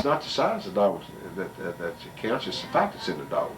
not the size of the dog that counts, it's the fact that's in the dog.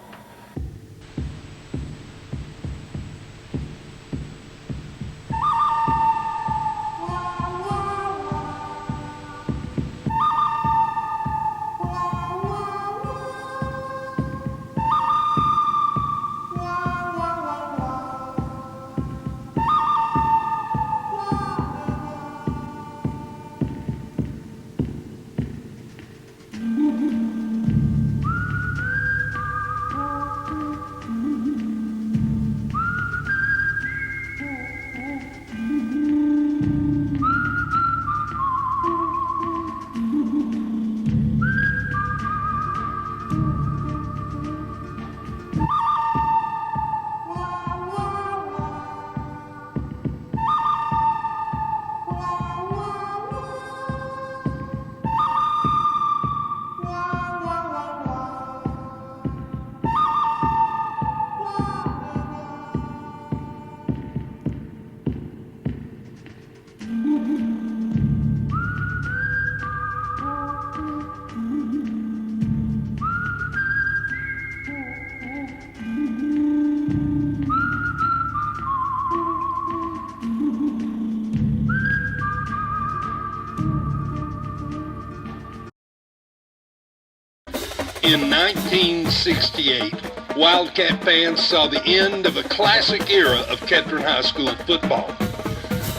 In 1968, Wildcat fans saw the end of a classic era of Ketron High School football.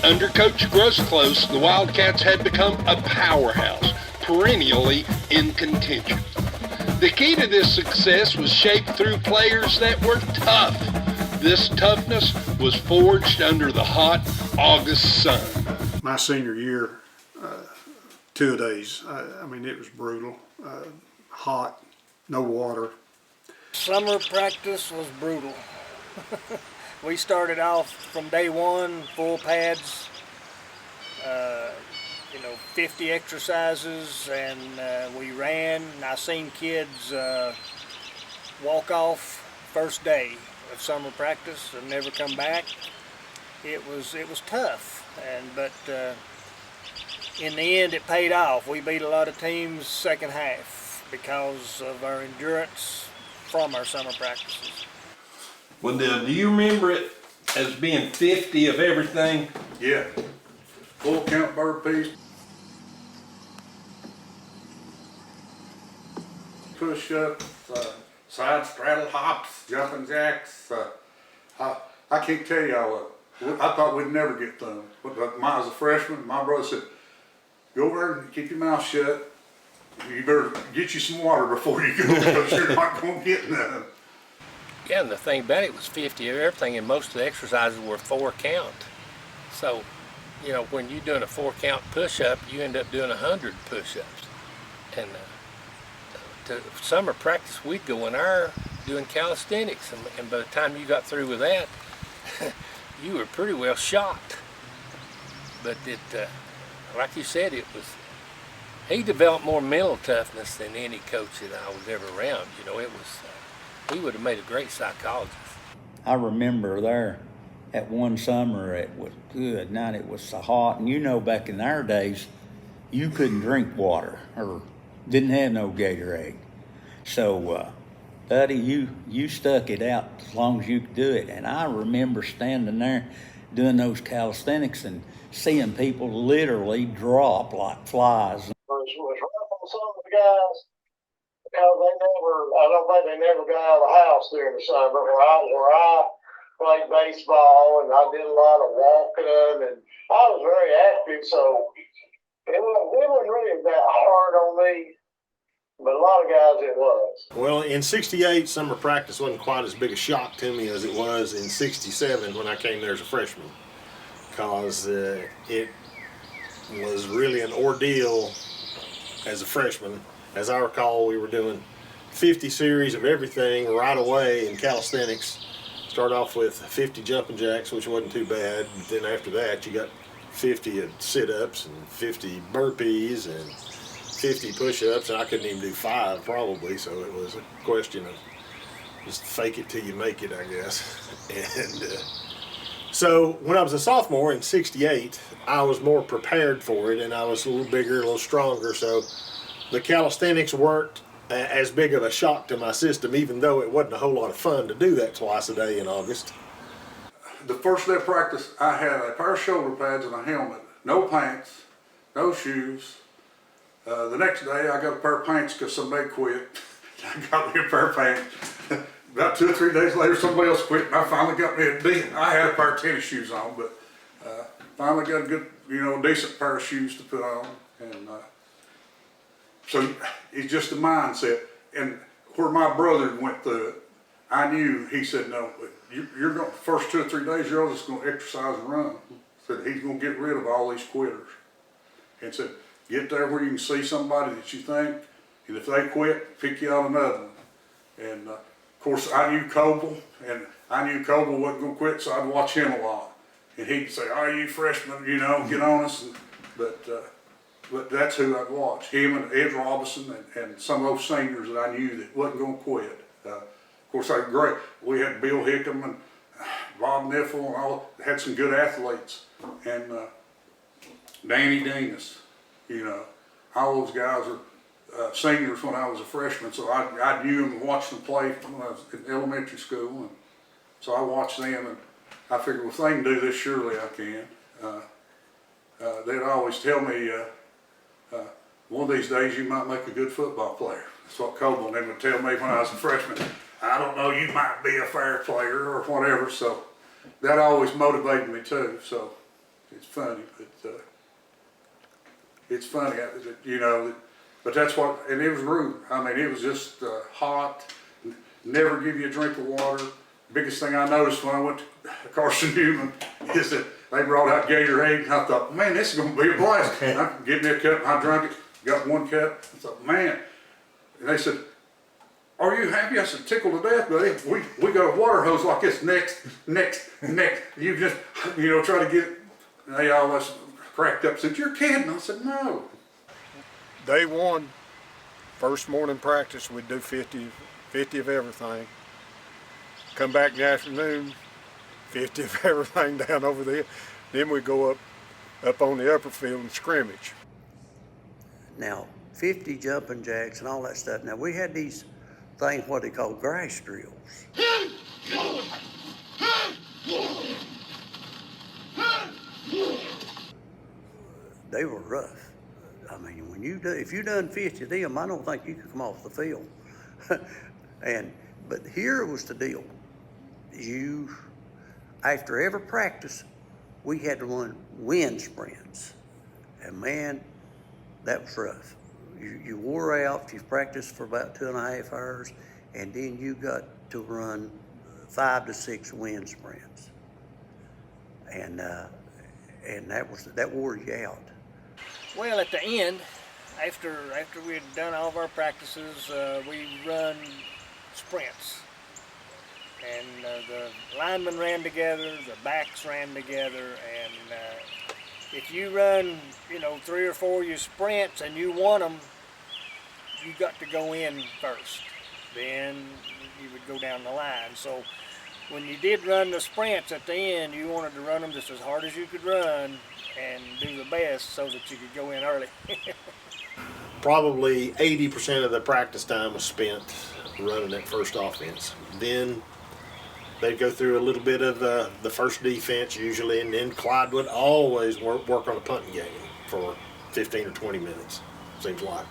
Under Coach Grosclose, the Wildcats had become a powerhouse, perennially in contention. The key to this success was shaped through players that were tough. This toughness was forged under the hot August sun. My senior year, 2-a-days, I mean, it was brutal, hot, no water. Summer practice was brutal. We started off from day one, full pads, 50 exercises, and we ran. And I seen kids walk off first day of summer practice and never come back. It was tough, but in the end it paid off. We beat a lot of teams second half because of our endurance from our summer practices. Well, do you remember it as being 50 of everything? Yeah, full count burpees, push-ups, side straddle hops, jumping jacks. I can't tell y'all what. I thought we'd never get done. When I was a freshman, my brother said, "Go over there and keep your mouth shut. You better get you some water before you go because you're not going to get none." Yeah, and the thing about it was 50 of everything, and most of the exercises were 4 count. So, when you're doing a 4 count push-up, you end up doing 100 push-ups. And to summer practice, we'd go in there doing calisthenics, and by the time you got through with that, you were pretty well shot. But like you said, he developed more mental toughness than any coach that I was ever around. He would have made a great psychologist. I remember there at one summer, it was good night, it was so hot, and back in our days, you couldn't drink water or didn't have no Gatorade. So, buddy, you stuck it out as long as you could do it. And I remember standing there doing those calisthenics and seeing people literally drop like flies. It was rough on some of the guys because I don't think they never got out of the house during the summer. Where I played baseball and I did a lot of walking and I was very active, so it wasn't really that hard on me, but a lot of guys it was. Well, in 68, summer practice wasn't quite as big a shock to me as it was in 67 when I came there as a freshman, because it was really an ordeal as a freshman. As I recall, we were doing 50 series of everything right away in calisthenics. Start off with 50 jumping jacks, which wasn't too bad. But then after that, you got 50 of sit-ups and 50 burpees and 50 push-ups, and I couldn't even do 5 probably, so it was a question of just fake it till you make it, I guess. And so when I was a sophomore in 68, I was more prepared for it, and I was a little bigger, a little stronger, so the calisthenics weren't as big of a shock to my system, even though it wasn't a whole lot of fun to do that twice a day in August. The first day of practice, I had a pair of shoulder pads and a helmet, no pants, no shoes. The next day, I got a pair of pants because somebody quit. I got me a pair of pants. About 2 or 3 days later, somebody else quit, and I finally got me I had a pair of tennis shoes on, but finally got a good, decent pair of shoes to put on. And so it's just a mindset. And where my brother went through it, I knew, he said, no, you're going, first 2 or 3 days, you're just going to exercise and run. Said he's going to get rid of all these quitters. And said, get there where you can see somebody that you think, and if they quit, pick you out another one. And of course, I knew Coble, and I knew Coble wasn't going to quit, so I'd watch him a lot. And he'd say, oh, you freshmen, get on us. But that's who I'd watch, him and Ed Robinson and some of those seniors that I knew that wasn't going to quit. Of course, they were great. We had Bill Hickam and Bob Niffle and all, had some good athletes. And Danny Demas, all those guys are seniors when I was a freshman, so I knew them and watched them play when I was in elementary school. And so I watched them, and I figured, well, if they can do this, surely I can. They'd always tell me, one of these days you might make a good football player. That's what Coble and them would tell me when I was a freshman. I don't know, you might be a fair player or whatever, so that always motivated me too. So it's funny, but it's funny, but that's what, and it was rude. I mean, it was just hot, never give you a drink of water. Biggest thing I noticed when I went to Carson Newman is that they brought out Gatorade, and I thought, man, this is going to be a blast. I give me a cup, and I drank it, got one cup. I thought, man. And they said, are you happy? I said, tickled to death, buddy. We got a water hose like this, next. You just, try to get it. And they always cracked up and said, you're kidding. I said, no. Day one, first morning practice, we'd do 50 of everything. Come back in the afternoon, 50 of everything down over there. Then we go up on the upper field and scrimmage. Now, 50 jumping jacks and all that stuff. Now, we had these things, what they call grass drills. They were rough. I mean, if you done 50 of them, I don't think you could come off the field. But here was the deal. After every practice, we had to run wind sprints. And man, that was rough. You wore out if you practiced for about 2.5 hours, and then you got to run 5 to 6 wind sprints. And that wore you out. Well, at the end, after we had done all of our practices, we run sprints. And the linemen ran together, the backs ran together, and if you run, 3 or 4 of your sprints and you won them, you got to go in first. Then you would go down the line. So when you did run the sprints at the end, you wanted to run them just as hard as you could run and do the best so that you could go in early. Probably 80% of the practice time was spent running that first offense. Then they'd go through a little bit of the first defense usually, and then Clyde would always work on a punting game for 15 or 20 minutes, seems like.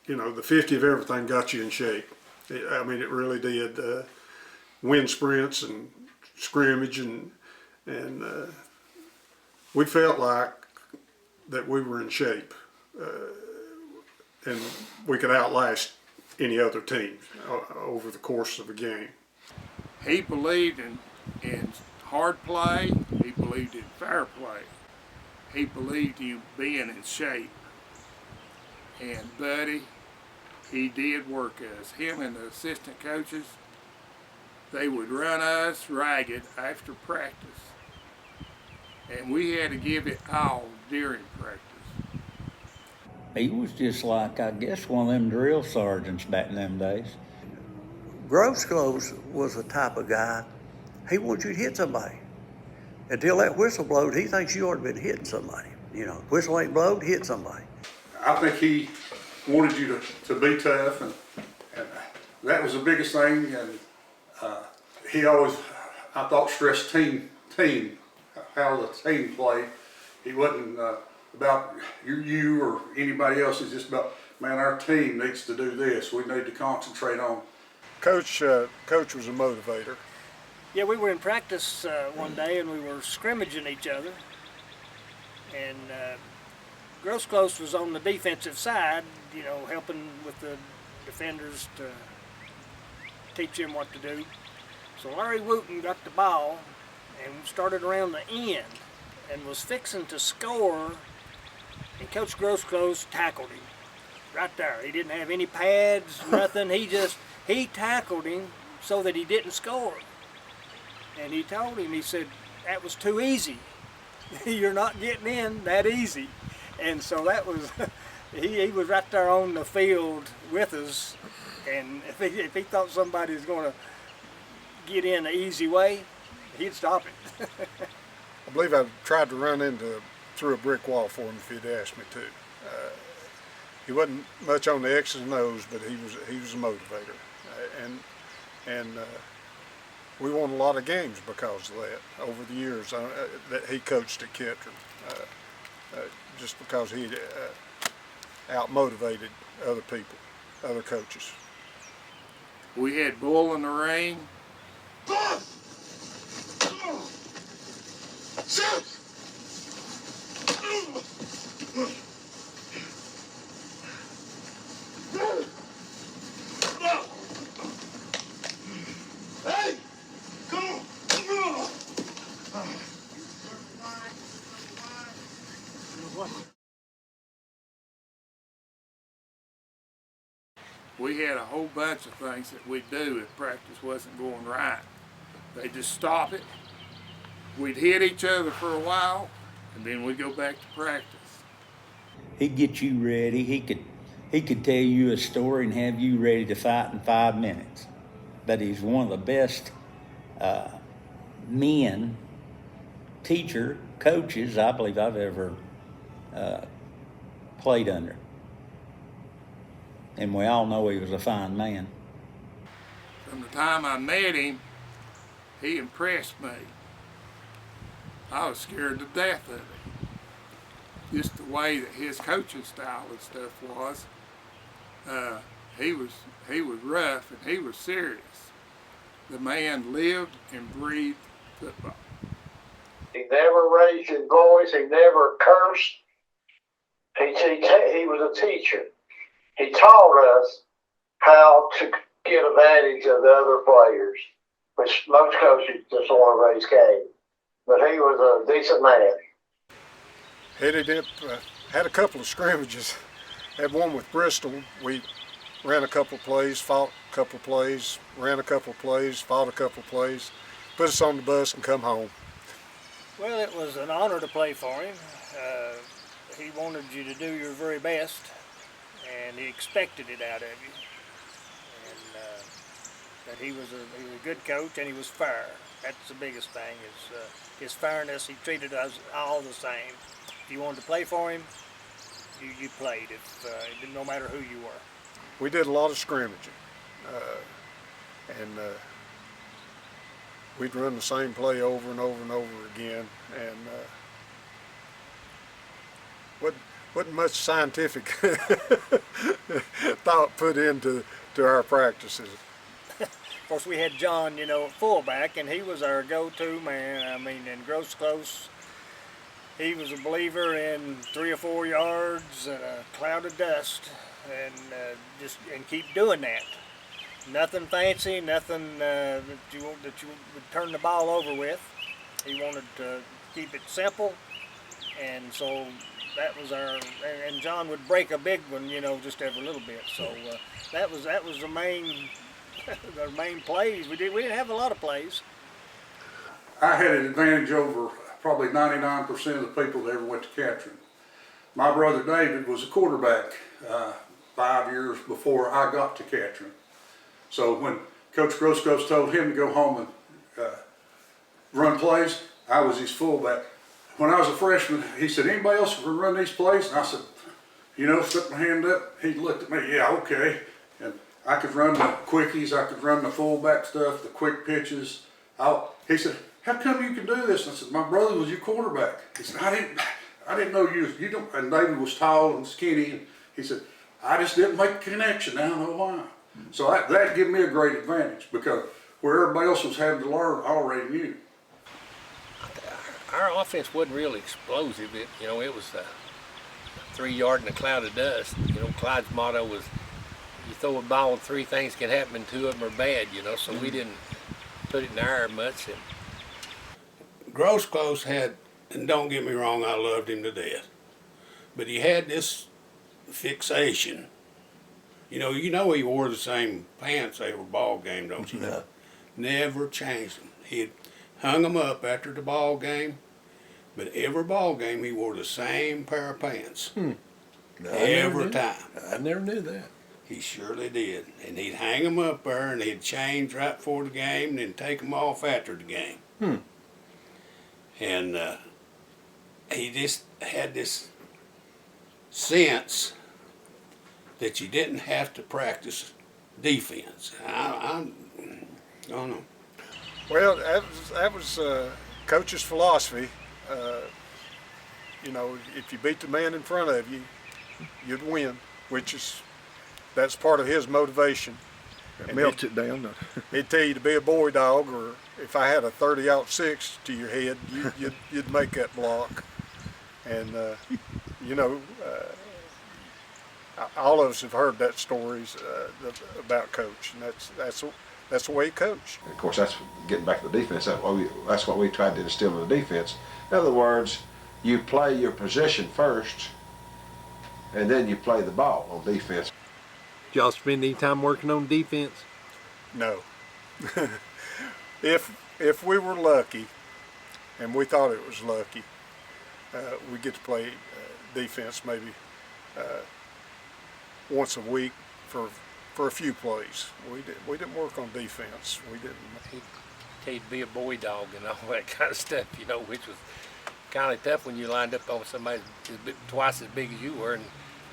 The 50 of everything got you in shape. It really did. Wind sprints and scrimmage, and we felt like that we were in shape, and we could outlast any other team over the course of a game. He believed in hard play. He believed in fair play. He believed in being in shape. And Buddy, he did work us. Him and the assistant coaches, they would run us ragged after practice. And we had to give it all during practice. He was just like, I guess, one of them drill sergeants back in them days. Grossclose was the type of guy, he wants you to hit somebody. Until that whistle blowed, he thinks you ought to have been hitting somebody. Whistle ain't blowed, hit somebody. I think he wanted you to be tough, and that was the biggest thing. And he always, I thought, stressed team, how the team played. He wasn't about you or anybody else. He's just about, man, our team needs to do this. We need to concentrate on. Coach was a motivator. Yeah, we were in practice one day and we were scrimmaging each other. And Grosclose was on the defensive side, you know, helping with the defenders to teach them what to do. So Larry Wooten got the ball and started around the end and was fixing to score, and Coach Grosclose tackled him right there. He didn't have any pads, nothing. He tackled him so that he didn't score. And he told him, he said, that was too easy. You're not getting in that easy. And so that was, he was right there on the field with us. And if he thought somebody was going to get in the easy way, he'd stop it. I believe I tried to run through a brick wall for him if he'd asked me to. He wasn't much on the X's and O's, but he was a motivator. And we won a lot of games because of that over the years that he coached at Ketron. Just because he out-motivated other people, other coaches. We had Bull in the ring. We had a whole bunch of things that we'd do if practice wasn't going right. They'd just stop it. We'd hit each other for a while, and then we'd go back to practice. He'd get you ready. He could tell you a story and have you ready to fight in 5 minutes. But he's one of the best coaches I believe I've ever played under. And we all know he was a fine man. From the time I met him, he impressed me. I was scared to death of him. Just the way that his coaching style and stuff was. He was rough and he was serious. The man lived and breathed football. He never raised his voice. He never cursed. He was a teacher. He taught us how to get advantage of the other players, which most coaches just want to raise cane. But he was a decent man. Headed Dip had a couple of scrimmages. Had one with Bristol. We ran a couple of plays, fought a couple of plays, ran a couple of plays, fought a couple of plays, put us on the bus and come home. Well, it was an honor to play for him. He wanted you to do your very best, and he expected it out of you. And that he was a good coach, and he was fair. That's the biggest thing, is his fairness. He treated us all the same. If you wanted to play for him, you played. No matter who you were. We did a lot of scrimmaging, and we'd run the same play over and over and over again, and wasn't much scientific thought put into our practices. Of course, we had John, at fullback, and he was our go-to man. I mean, in Grosclose, he was a believer in 3 or 4 yards and a cloud of dust, and keep doing that. Nothing fancy, nothing that you would turn the ball over with. He wanted to keep it simple, and so that was and John would break a big one, just every little bit. So that was the main plays. We didn't have a lot of plays. I had an advantage over probably 99% of the people that ever went to Ketron. My brother David was a quarterback 5 years before I got to Ketron. So when Coach Grosclose told him to go home and run plays, I was his fullback. When I was a freshman, he said, anybody else can run these plays? And I said, stuck my hand up. He looked at me, yeah, okay. And I could run the quickies, I could run the fullback stuff, the quick pitches. He said, how come you can do this? And I said, my brother was your quarterback. He said, I didn't know you don't, and David was tall and skinny. And he said, I just didn't make the connection down the line. So that gave me a great advantage because where everybody else was having to learn, I already knew. Our offense wasn't really explosive. It was 3 yard in a cloud of dust. Clyde's motto was, you throw a ball and 3 things can happen and 2 of them are bad, so we didn't put it in the air much. And Gross had, and don't get me wrong, I loved him to death, but he had this fixation. He wore the same pants every ball game, don't you? No. Never changed them. He'd hung them up after the ball game, but every ball game he wore the same pair of pants. No, every time. I never knew that. He surely did. And he'd hang them up there and he'd change right before the game and then take them off after the game. And he just had this sense that you didn't have to practice defense. I don't know. Well, that was Coach's philosophy. If you beat the man in front of you, you'd win, that's part of his motivation. It melts it down. He'd tell you to be a boy dog, or if I had a 30-06 to your head, you'd make that block. And all of us have heard that stories about Coach, and that's the way he coached. Of course, that's getting back to the defense. That's what we tried to instill in the defense. In other words, you play your position first, and then you play the ball on defense. Did y'all spend any time working on defense? No. If we were lucky, and we thought it was lucky, we get to play defense maybe once a week for a few plays. We didn't work on defense. We didn't. He'd tell you to be a boy dog and all that kind of stuff, which was kind of tough when you lined up on somebody twice as big as you were.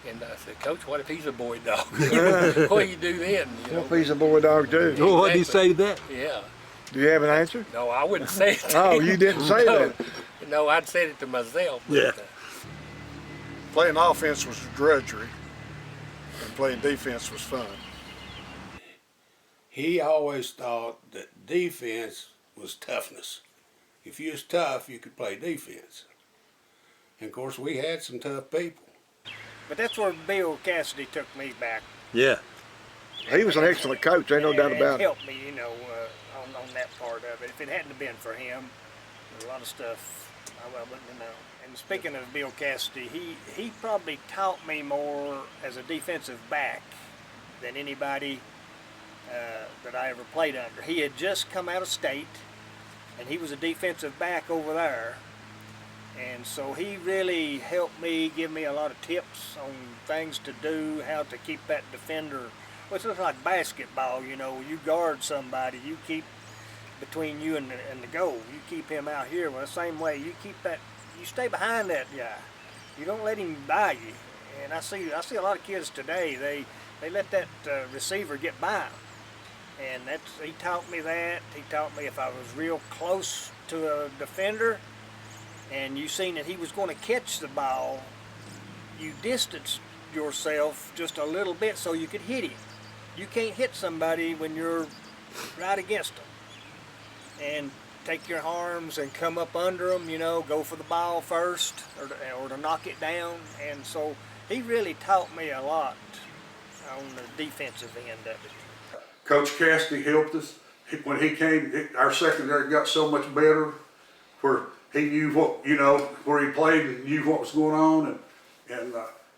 And I said, Coach, what if he's a boy dog? What do you do then? What if he's a boy dog too? Exactly. What did he say to that? Yeah. Do you have an answer? No, I wouldn't say it to Oh, him. you didn't say that. No, I'd said it to myself. Yeah. Playing offense was drudgery, and playing defense was fun. He always thought that defense was toughness. If you was tough, you could play defense. And of course, we had some tough people. But that's where Bill Cassidy took me back. Yeah. He was an excellent coach, ain't no doubt about it. Helped me, on that part of it. If it hadn't been for him, a lot of stuff I wouldn't have known. And speaking of Bill Cassidy, he probably taught me more as a defensive back than anybody that I ever played under. He had just come out of state, and he was a defensive back over there. And so he really helped me, give me a lot of tips on things to do, how to keep that defender. Well, it's just like basketball, you guard somebody, you keep between you and the goal. You keep him out here. Well, the same way, you stay behind that guy. You don't let him by you. And I see a lot of kids today, they let that receiver get by them. And he taught me that. He taught me if I was real close to a defender, and you seen that he was going to catch the ball, you distance yourself just a little bit so you could hit him. You can't hit somebody when you're right against them. And take your arms and come up under them, go for the ball first or to knock it down. And so he really taught me a lot on the defensive end of it. Coach Cassidy helped us. When he came, our secondary got so much better where he knew where he played and knew what was going on, and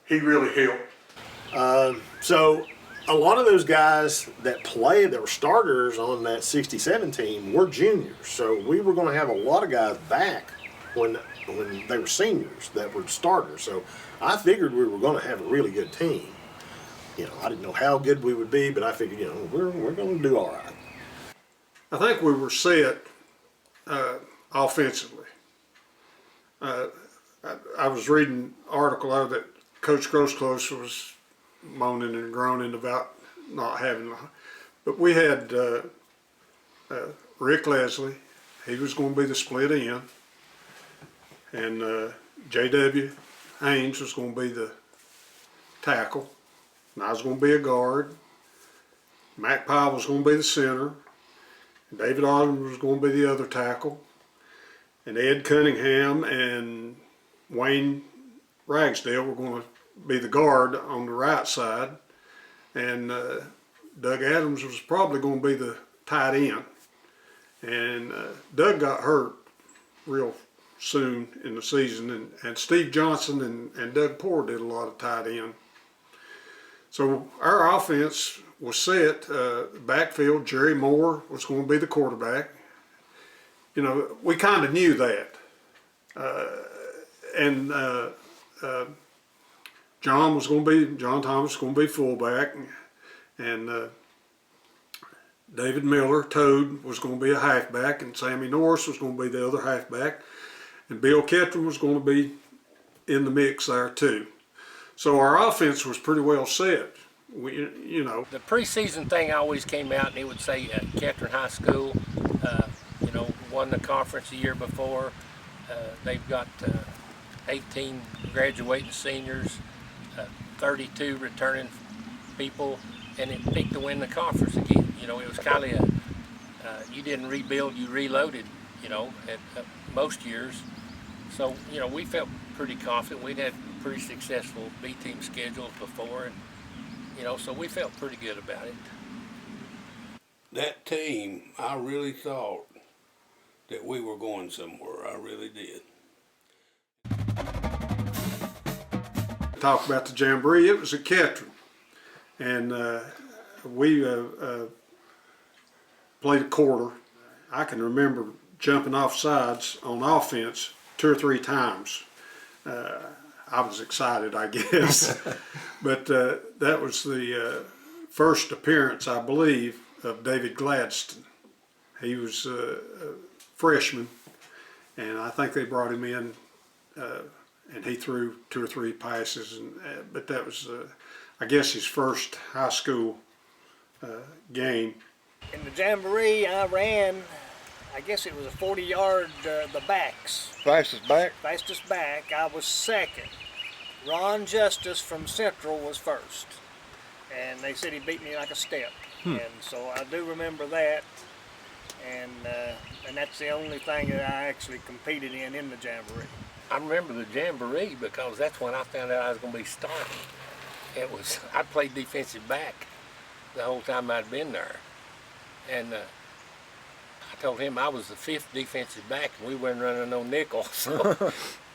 he really helped. So a lot of those guys that played, that were starters on that 67 team, were juniors. So we were going to have a lot of guys back when they were seniors that were starters. So I figured we were going to have a really good team. I didn't know how good we would be, but I figured, we're going to do all right. I think we were set offensively. I was reading an article out that Coach Grosclose was moaning and groaning about not having, but we had Rick Leslie. He was going to be the split end, and J.W. Haynes was going to be the tackle, and I was going to be a guard. Mac Powell was going to be the center. David Ogden was going to be the other tackle. And Ed Cunningham and Wayne Ragsdale were going to be the guard on the right side. And Doug Adams was probably going to be the tight end. And Doug got hurt real soon in the season. And Steve Johnson and Doug Poore did a lot of tight end. So our offense was set. Backfield, Jerry Moore was going to be the quarterback. You know, we kind of knew that. John Thomas was going to be fullback, and David Miller, Toad, was going to be a halfback, and Sammy Norris was going to be the other halfback, and Bill Ketron was going to be in the mix there too. So our offense was pretty well set. You know. The preseason thing always came out and it would say Ketron High School, you know, won the conference the year before. They've got 18 graduating seniors, 32 returning people, and it picked to win the conference again. You know, it was kind of you didn't rebuild, you reloaded, you know, at most years. So, you know, we felt pretty confident. We'd had pretty successful B-team schedules before, and you know, so we felt pretty good about it. That team, I really thought that we were going somewhere. I really did. Talk about the Jamboree. It was at Ketron, and we played a quarter. I can remember jumping off sides on offense 2 or 3 times. I was excited, I guess. But that was the first appearance, I believe, of David Gladstone. He was a freshman, and I think they brought him in, and he threw 2 or 3 passes. But that was, I guess, his first high school game. In the Jamboree, I ran, I guess it was a 40-yard, the backs. Fastest back? Fastest back. I was second. Ron Justice from Central was first. And they said he beat me like a step. And so I do remember that. And that's the only thing that I actually competed in the Jamboree. I remember the Jamboree because that's when I found out I was going to be starting. I played defensive back the whole time I'd been there. And I told him I was the 5th defensive back and we weren't running no nickel.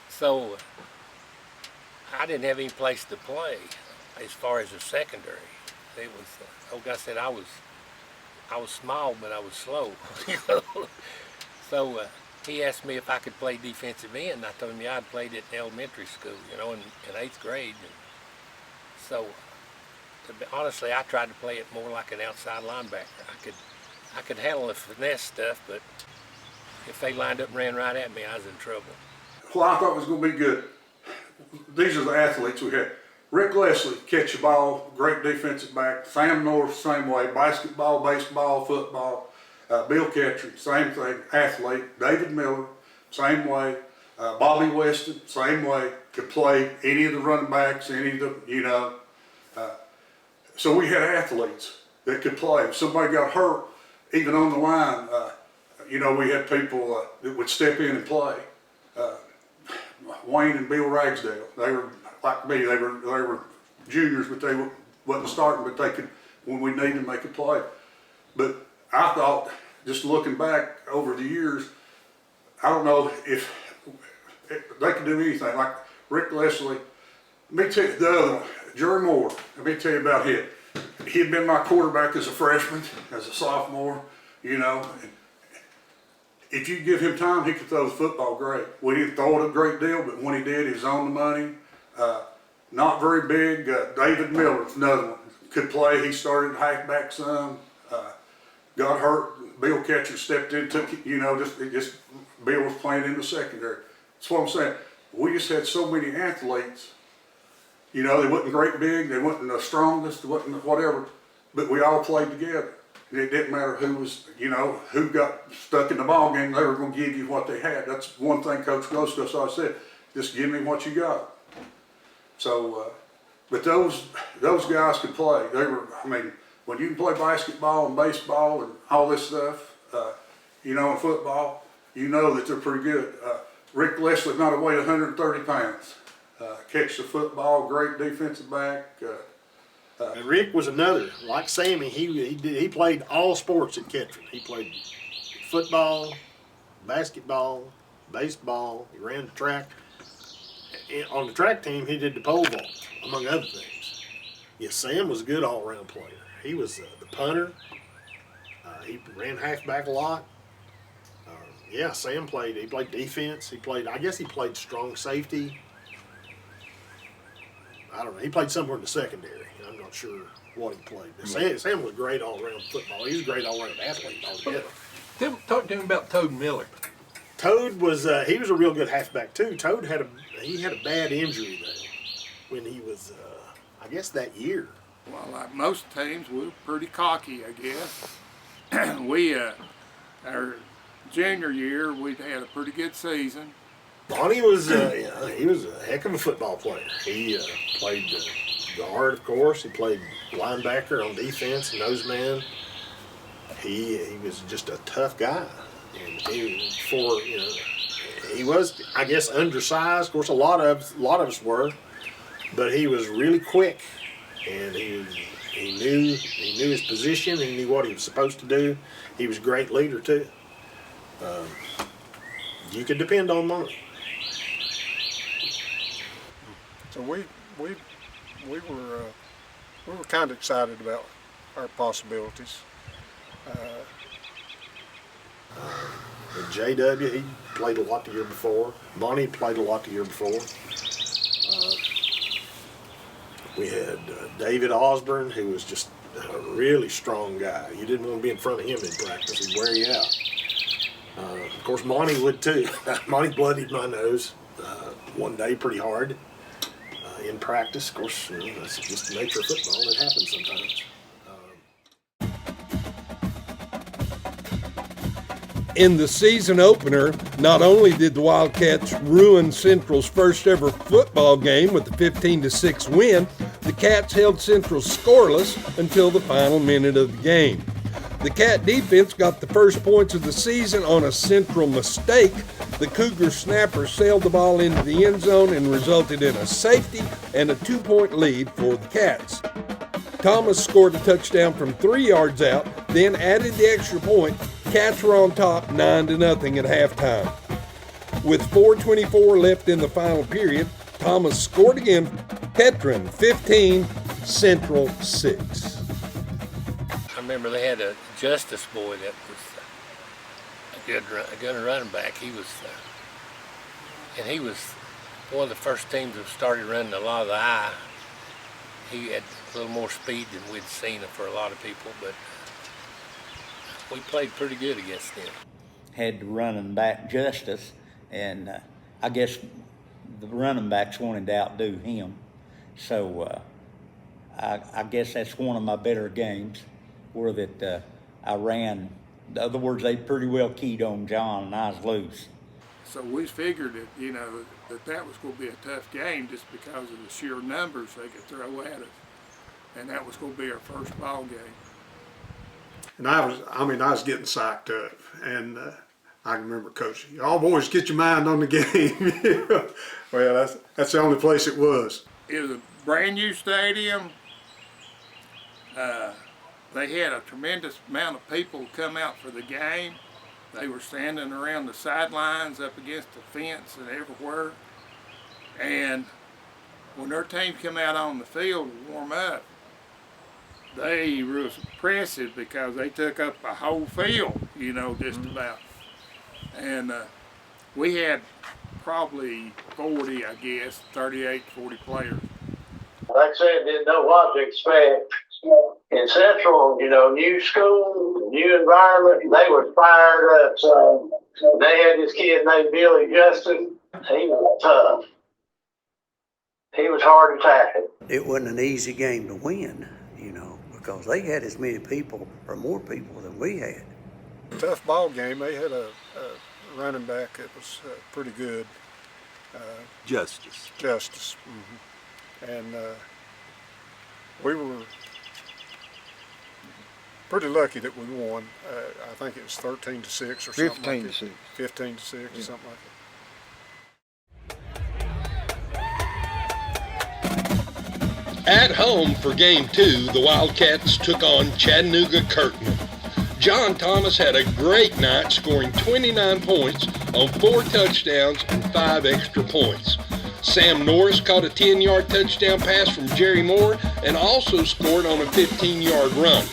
So I didn't have any place to play as far as the secondary. It was, old guy said I was small, but I was slow. So he asked me if I could play defensive end, and I told him, yeah, I'd played it in elementary school, you know, in 8th grade. And so, honestly, I tried to play it more like an outside linebacker. I could handle the finesse stuff, but if they lined up and ran right at me, I was in trouble. Well, I thought it was going to be good. These are the athletes we had. Rick Leslie, catch the ball, great defensive back. Sam North, same way. Basketball, baseball, football. Bill Ketron, same thing, athlete. David Miller, same way. Bobby Weston, same way. Could play any of the running backs, any of the, you know. So we had athletes that could play. If somebody got hurt, even on the line, you know, we had people that would step in and play. Wayne and Bill Ragsdale, they were like me. They were juniors, but they wasn't starting. But they could, when we needed them, they could play. But I thought, just looking back over the years, I don't know if they could do anything. Like Rick Leslie, let me tell you the other one, Jerry Moore. Let me tell you about him. He had been my quarterback as a freshman, as a sophomore, you know. If you give him time, he could throw the football great. We didn't throw it a great deal, but when he did, he was on the money. Not very big. David Miller, another one, could play. He started halfback some. Got hurt. Bill Ketron stepped in, took it, you know, just Bill was playing in the secondary. That's what I'm saying. We just had so many athletes You know, they wasn't great big, they wasn't the strongest, they wasn't whatever, but we all played together. It didn't matter who was, you know, who got stuck in the ball game, they were going to give you what they had. That's one thing Coach Grosskopf always said, just give me what you got. So, but those guys could play. They were, I mean, when you can play basketball and baseball and all this stuff, you know, and football, you know that they're pretty good. Rick Leslie's not weighed 130 pounds. Catch the football, great defensive back. And Rick was another, like Sammy, he played all sports at Ketron. He played football, basketball, baseball, he ran the track. On the track team, he did the pole vault, among other things. Yeah, Sam was a good all-around player. He was the punter. He ran halfback a lot. Yeah, Sam played. He played defense. I guess he played strong safety. I don't know. He played somewhere in the secondary. I'm not sure what he played. But Sam was a great all-around football. He was a great all-around athlete altogether. Talk to him about Toad Miller. Toad was he was a real good halfback too. Toad had a bad injury though when he was I guess that year. Well, like most teams, we were pretty cocky, I guess. We our junior year, we had a pretty good season. Bonnie was he was a heck of a football player. He played guard, of course. He played linebacker on defense, nose man. He was just a tough guy, and he was, I guess, undersized. Of course, a lot of us were, but he was really quick, and he knew his position. He knew what he was supposed to do. He was a great leader too. You could depend on Monty. So we were kind of excited about our possibilities. JW, he played a lot the year before. Bonnie played a lot the year before. We had David Osborne, who was just a really strong guy. You didn't want to be in front of him in practice. He'd wear you out. Of course, Monty would too. Monty bloodied my nose one day pretty hard in practice. Of course, that's just the nature of football. It happens sometimes. In the season opener, not only did the Wildcats ruin Central's first ever football game with the 15-6 win, the Cats held Central scoreless until the final minute of the game. The Cat defense got the first points of the season on a Central mistake. The Cougar snapper sailed the ball into the end zone and resulted in a safety and a 2-point lead for the Cats. Thomas scored a touchdown from 3 yards out, then added the extra point. Cats were on top 9-0 at halftime. With 4:24 left in the final period, Thomas scored again. Ketron 15, Central 6. I remember they had a Justice boy that was a good running back. He was one of the first teams that started running a lot of the eye. He had a little more speed than we'd seen for a lot of people, but we played pretty good against them. Had the running back Justice, and I guess the running backs wanted to outdo him. So I guess that's one of my better games, where that I ran. In other words, they pretty well keyed on John, and I was loose. So we figured that, that was going to be a tough game just because of the sheer numbers they could throw at us. And that was going to be our first ball game. And I was getting psyched up, and I can remember Coach, y'all boys get your mind on the game. Well, that's the only place it was. It was a brand new stadium. They had a tremendous amount of people come out for the game. They were standing around the sidelines up against the fence and everywhere. And when their team come out on the field to warm up, they was impressive because they took up a whole field, just about. And we had probably 40, 38, 40 players. Like I said, didn't know what to expect. In Central, new school, new environment, they were fired up. So they had this kid named Billy Justin. He was tough. he was hard to tackle. It wasn't an easy game to win, you know, because they had as many people or more people than we had. Tough ball game. They had a running back that was pretty good. Justice. And we were pretty lucky that we won. I think it was 13-6 or something. 15 to 6. 15 to 6 or something like that. At home for Game 2, the Wildcats took on Chattanooga Kirkman. John Thomas had a great night, scoring 29 points on 4 touchdowns and 5 extra points. Sam Norris caught a 10-yard touchdown pass from Jerry Moore and also scored on a 15-yard run.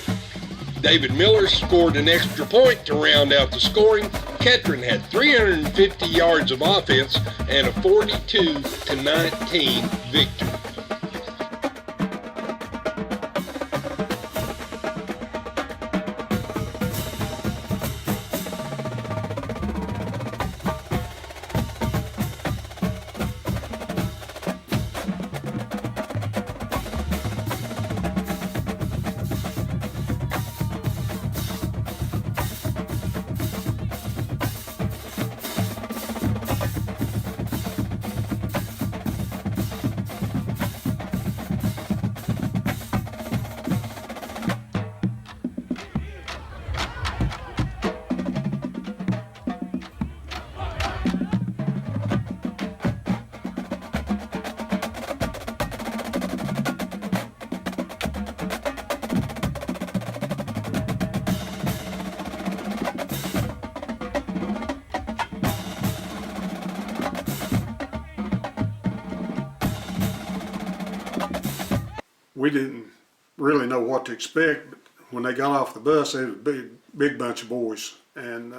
David Miller scored an extra point to round out the scoring. Ketron had 350 yards of offense and a 42-19 victory. We didn't really know what to expect, but when they got off the bus, they was a big bunch of boys, and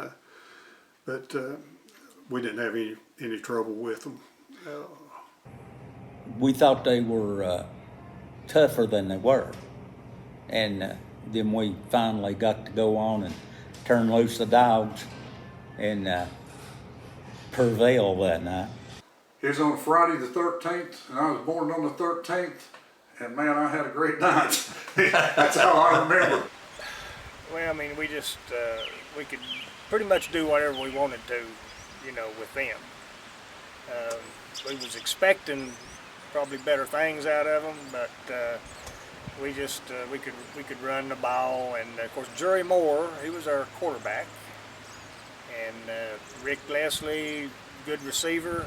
but we didn't have any trouble with them. We thought they were tougher than they were, and then we finally got to go on and turn loose the dogs and prevail that night. It was on Friday the 13th, and I was born on the 13th. And man, I had a great night. That's how I remember. Well, I mean, we just, we could pretty much do whatever we wanted to, you know, with them. We was expecting probably better things out of them, but we just, we could run the ball. And of course, Jerry Moore, he was our quarterback. And Rick Leslie, good receiver.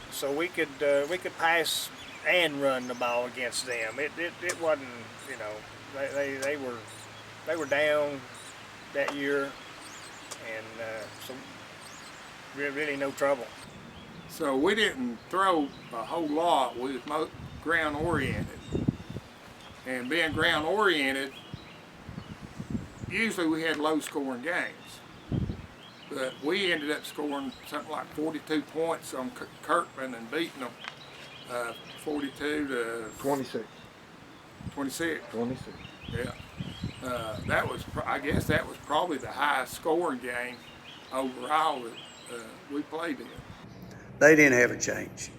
So we could pass and run the ball against them. It wasn't, you know, they were down that year, and so really no trouble. So we didn't throw a whole lot. We was ground oriented, and being ground oriented, usually we had low scoring games, but we ended up scoring something like 42 points on Kirkman and beating them 42 to 26. 26. 26. Yeah. That was, I guess that was probably the highest scoring game overall that we played in. They didn't have a change,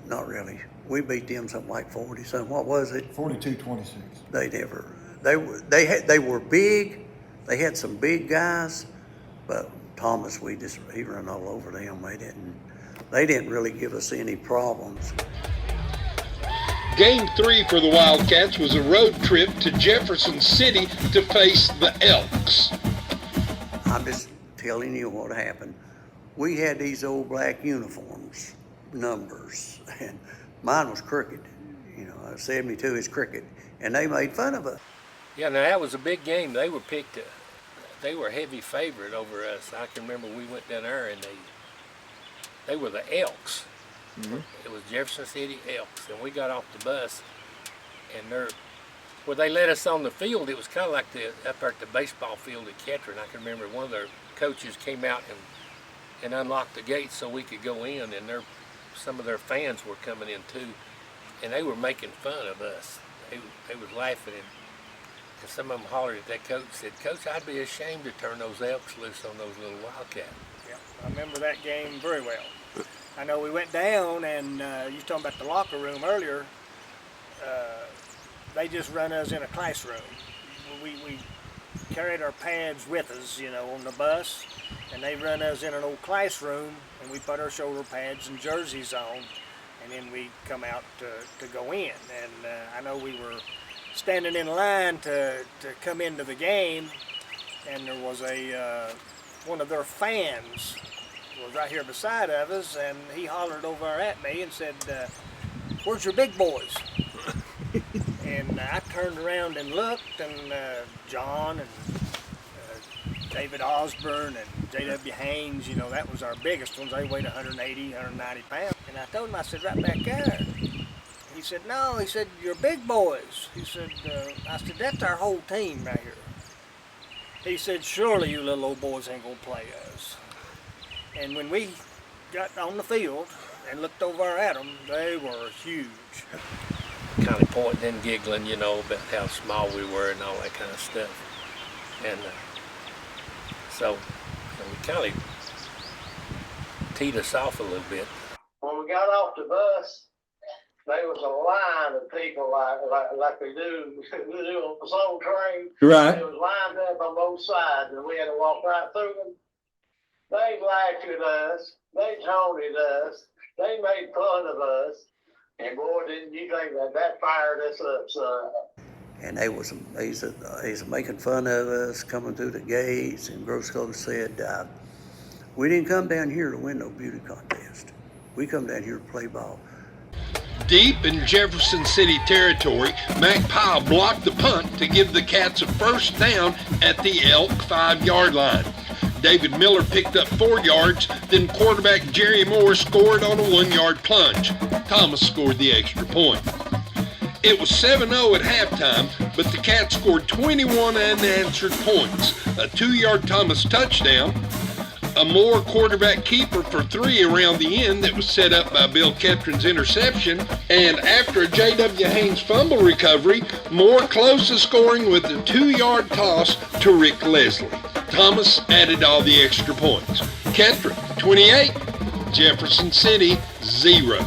not really. We beat them something like 40 something. What was it? 42-26. They were big. They had some big guys, but Thomas, he ran all over them. They didn't really give us any problems. Game 3 for the Wildcats was a road trip to Jefferson City to face the Elks. I'm just telling you what happened. We had these old black uniforms, numbers, and mine was crooked. You know, 72 is crooked, and they made fun of us. Yeah, now that was a big game. They were picked. They were a heavy favorite over us. I can remember we went down there and they were the Elks. Mm-hmm. It was Jefferson City Elks, and we got off the bus, and where they let us on the field, it was kind of like up there at the baseball field at Ketron. I can remember one of their coaches came out and unlocked the gates so we could go in, and some of their fans were coming in too, and they were making fun of us. They was laughing, and some of them hollered at that coach, said, "Coach, I'd be ashamed to turn those Elks loose on those little Wildcats." Yeah, I remember that game very well. I know we went down, and you was talking about the locker room earlier. They just run us in a classroom. We carried our pads with us, you know, on the bus, and they run us in an old classroom, and we put our shoulder pads and jerseys on, and then we come out to go in. And I know we were standing in line to come into the game, and there was one of their fans was right here beside of us, and he hollered over at me and said, "Where's your big boys?" And I turned around and looked, and John and David Osborne and J.W. Haynes, you know, that was our biggest ones. They weighed 180, 190 pounds. And I told him, I said, "Right back there." He said, "No," he said, "you're big boys." He said, I said, "That's our whole team right here." He said, "Surely you little old boys ain't gonna play us." And when we got on the field and looked over at them, they were huge. Kind of pointing and giggling, you know, about how small we were and all that kind of stuff. And so we kind of teed us off a little bit. When we got off the bus, there was a line of people like they do on the soul train. Right. It was lined up on both sides, and we had to walk right through them. They laughed at us. They taunted us. They made fun of us. And boy, didn't you think that fired us up, son. And they was making fun of us coming through the gates, and Grosclose said, "We didn't come down here to win no beauty contest. We come down here to play ball." Deep in Jefferson City territory, Mac Powell blocked the punt to give the Cats a first down at the Elk 5-yard line. David Miller picked up 4 yards, then quarterback Jerry Moore scored on a 1-yard plunge. Thomas scored the extra point. It was 7-0 at halftime, but the Cats scored 21 unanswered points, a 2-yard Thomas touchdown, a Moore quarterback keeper for 3 around the end that was set up by Bill Ketron's interception, and after a J.W. Haynes fumble recovery, Moore closed the scoring with a 2-yard toss to Rick Leslie. Thomas added all the extra points. Ketron, 28, Jefferson City, 0.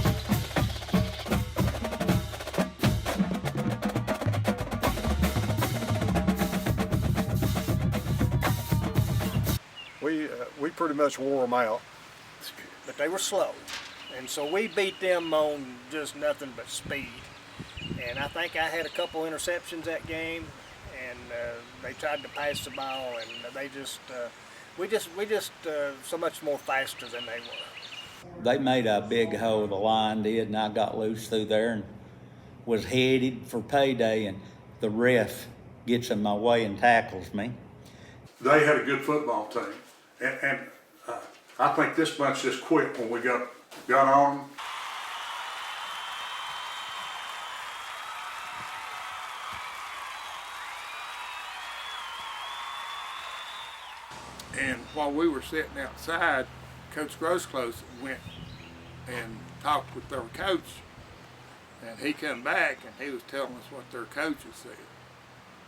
We pretty much wore them out. But they were slow. And so we beat them on just nothing but speed. And I think I had a couple interceptions that game, and they tried to pass the ball, and we just so much more faster than they were. They made a big hole, the line did, and I got loose through there and was headed for payday, and the ref gets in my way and tackles me. They had a good football team, and I think this bunch just quit when we got on them. And while we were sitting outside, Coach Grosclose went and talked with their coach, and he come back and he was telling us what their coaches said.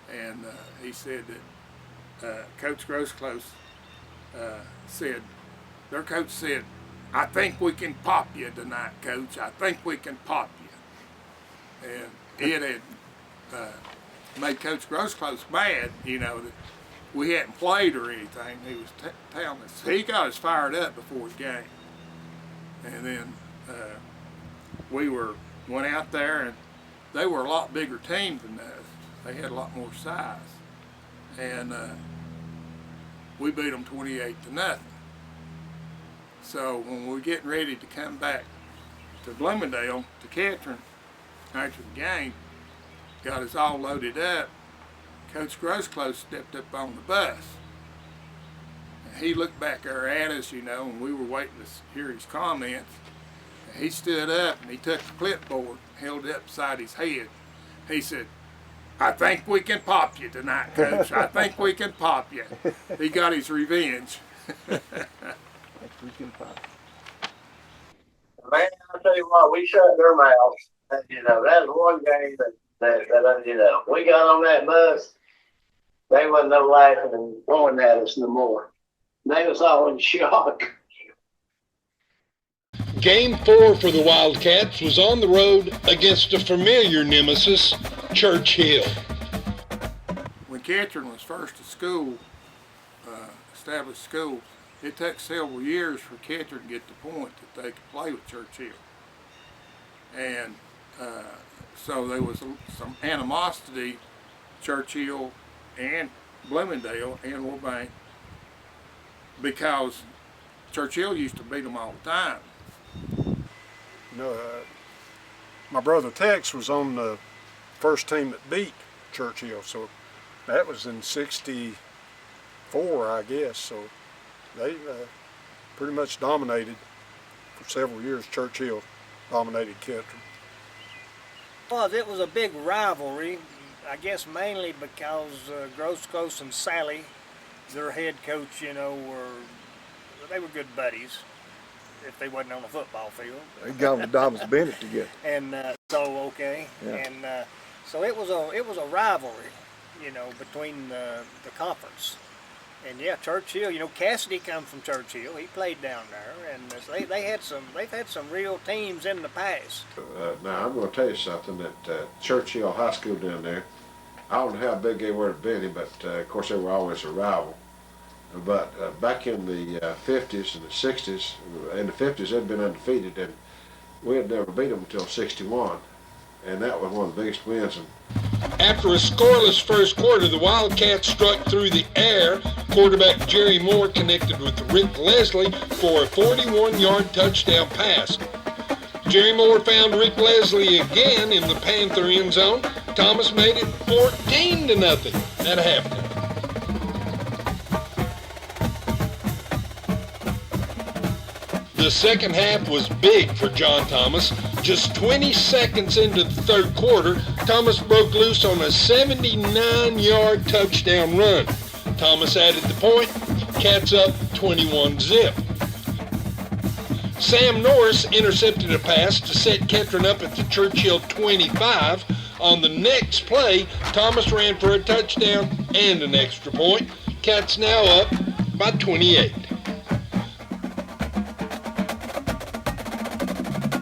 And he said that Coach Grosclose said, their coach said, "I think we can pop you tonight, Coach. I think we can pop you." And it had made Coach Grosclose mad, you know, that we hadn't played or anything. He was telling us. He got us fired up before the game. And then we went out there, and they were a lot bigger team than us. They had a lot more size. And we beat them 28-0. So when we were getting ready to come back to Bloomingdale, to Ketron, after the game, got us all loaded up, Coach Grosclose stepped up on the bus. And he looked back there at us, you know, and we were waiting to hear his comments. And he stood up and he took the clipboard, held it up beside his head. He said, "I think we can pop you tonight, Coach. I think we can pop you." He got his revenge. We can pop. Man, I'll tell you what, we shut their mouths. You know, that was one game that you know, we got on that bus, they wasn't no laughing and pointing at us no more. They was all in shock. Game 4 for the Wildcats was on the road against a familiar nemesis, Churchill. When Ketron was first at school, established school, it took several years for Ketron to get to the point that they could play with Churchill. And so there was some animosity, Churchill and Bloomingdale and Wilbank, because Churchill used to beat them all the time. You know, my brother Tex was on the first team that beat Churchill, so that was in '64, I guess. So they pretty much dominated for several years. Churchill dominated Ketron. Well, it was a big rivalry, I guess mainly because Grosclose and Sally, their head coach, you know, they were good buddies if they wasn't on the football field. They got with Thomas Bennett together. And so it was a rivalry, you know, between the conference. And yeah, Churchill, you know, Cassidy comes from Churchill. He played down there, and they've had some real teams in the past. Now I'm going to tell you something that Churchill High School down there, I don't know how big they were to Benny, but of course they were always a rival. But back in the 50s and the 60s, in the 50s they'd been undefeated, and we had never beat them until '61, and that was one of the biggest wins. After a scoreless first quarter, the Wildcats struck through the air. Quarterback Jerry Moore connected with Rick Leslie for a 41-yard touchdown pass. Jerry Moore found Rick Leslie again in the Panther end zone. Thomas made it 14-0 at halftime. The second half was big for John Thomas. Just 20 seconds into the third quarter, Thomas broke loose on a 79-yard touchdown run. Thomas added the point. Cats up 21-0. Sam Norris intercepted a pass to set Ketron up at the Churchill 25. On the next play, Thomas ran for a touchdown and an extra point. Cats now up by 28.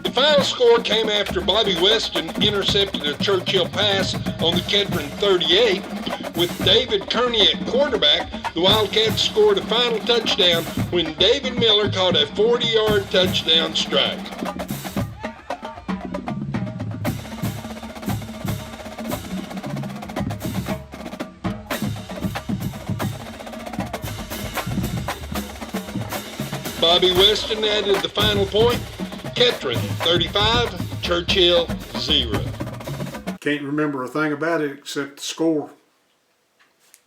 The final score came after Bobby Weston intercepted a Churchill pass on the Ketron 38. With David Kearney at quarterback, the Wildcats scored a final touchdown when David Miller caught a 40-yard touchdown strike. Bobby Weston added the final point. Ketron 35, Churchill 0. Can't remember a thing about it except the score.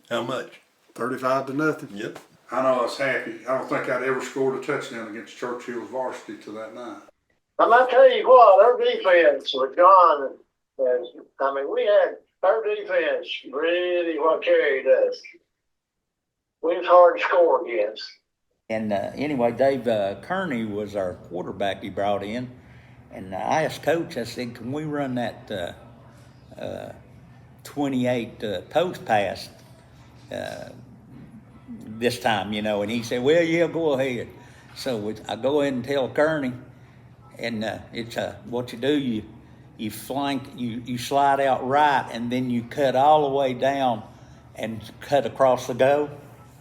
How much? 35-0. Yep. I know I was happy. I don't think I'd ever scored a touchdown against Churchill's varsity to that night. And I tell you what, our defense with John, we had our defense really what carried us. We was hard to score against. And anyway, Dave Kearney was our quarterback he brought in. And I asked Coach, I said, can we run that 28 post pass this time, you know? And he said, well, yeah, go ahead. So I go ahead and tell Kearney, and it's what you do, you flank, you slide out right, and then you cut all the way down and cut across the goal.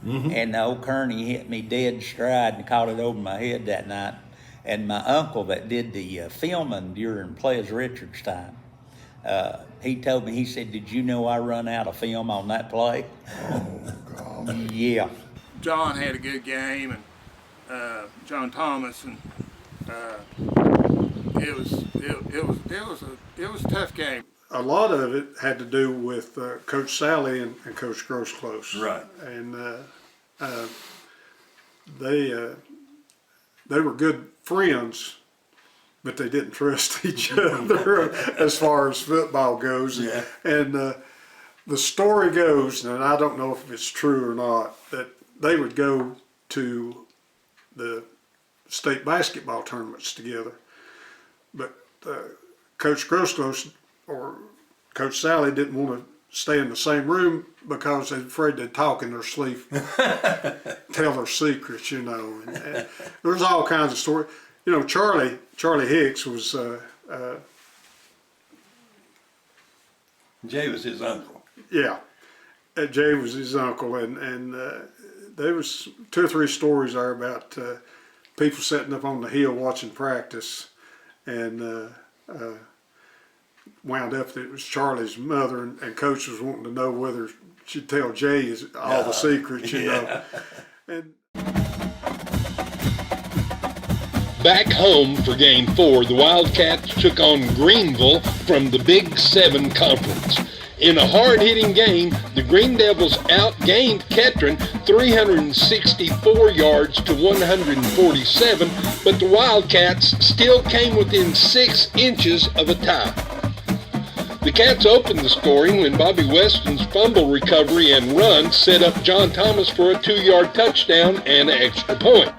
Mm-hmm. And old Kearney hit me dead stride and caught it over my head that night. And my uncle that did the filming during Ples Richards' time, he told me, he said, did you know I run out of film on that play? Oh, God. Yeah. John had a good game, and John Thomas, and it was a tough game. A lot of it had to do with Coach Sally and Coach Grosclose. Right. And they were good friends, but they didn't trust each other as far as football goes. Yeah. And the story goes, and I don't know if it's true or not, that they would go to the state basketball tournaments together. But Coach Grosclose or Coach Sally didn't want to stay in the same room because they're afraid they'd talk in their sleep, tell their secrets, you know. And there's all kinds of stories. You know, Charlie Hicks was, Jay was his uncle. yeah, Jay was his uncle, and there was 2 or 3 stories there about people sitting up on the hill watching practice, and wound up that it was Charlie's mother, and Coach was wanting to know whether she'd tell Jay all the secrets, you know. And Back home for Game 4, the Wildcats took on Greenville from the Big 7 Conference. In a hard-hitting game, the Green Devils outgained Ketron 364 yards to 147, but the Wildcats still came within 6 inches of a tie. The Cats opened the scoring when Bobby Weston's fumble recovery and run set up John Thomas for a 2-yard touchdown and an extra point.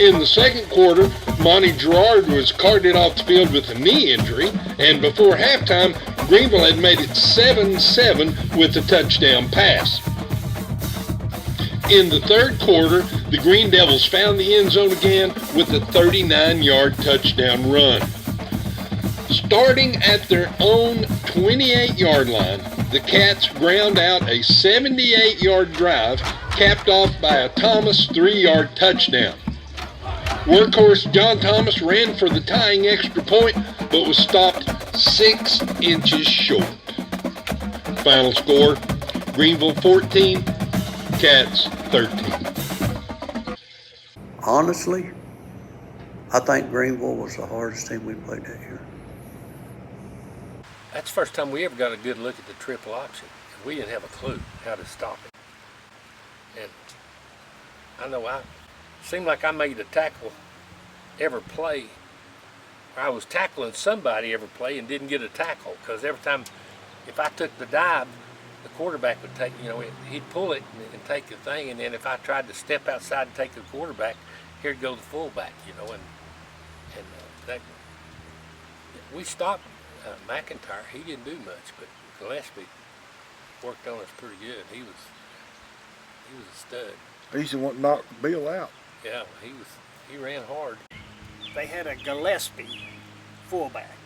In the second quarter, Monty Gerard was carted off the field with a knee injury, and before halftime, Greenville had made it 7-7 with a touchdown pass. In the third quarter, the Green Devils found the end zone again with a 39-yard touchdown run. Starting at their own 28-yard line, the Cats ground out a 78-yard drive, capped off by a Thomas 3-yard touchdown. Workhorse John Thomas ran for the tying extra point, but was stopped 6 inches short. Final score, Greenville 14, Cats 13. Honestly, I think Greenville was the hardest team we played that year. That's the first time we ever got a good look at the triple option. We didn't have a clue how to stop it. And I know seemed like I made a tackle every play. I was tackling somebody every play and didn't get a tackle, because every time, if I took the dive, the quarterback would take, he'd pull it and take the thing, and then if I tried to step outside and take the quarterback, here'd go the fullback, and that we stopped McIntyre. He didn't do much, but Gillespie worked on us pretty good. He was a stud. He's the one that knocked Bill out. Yeah, he ran hard. They had a Gillespie fullback,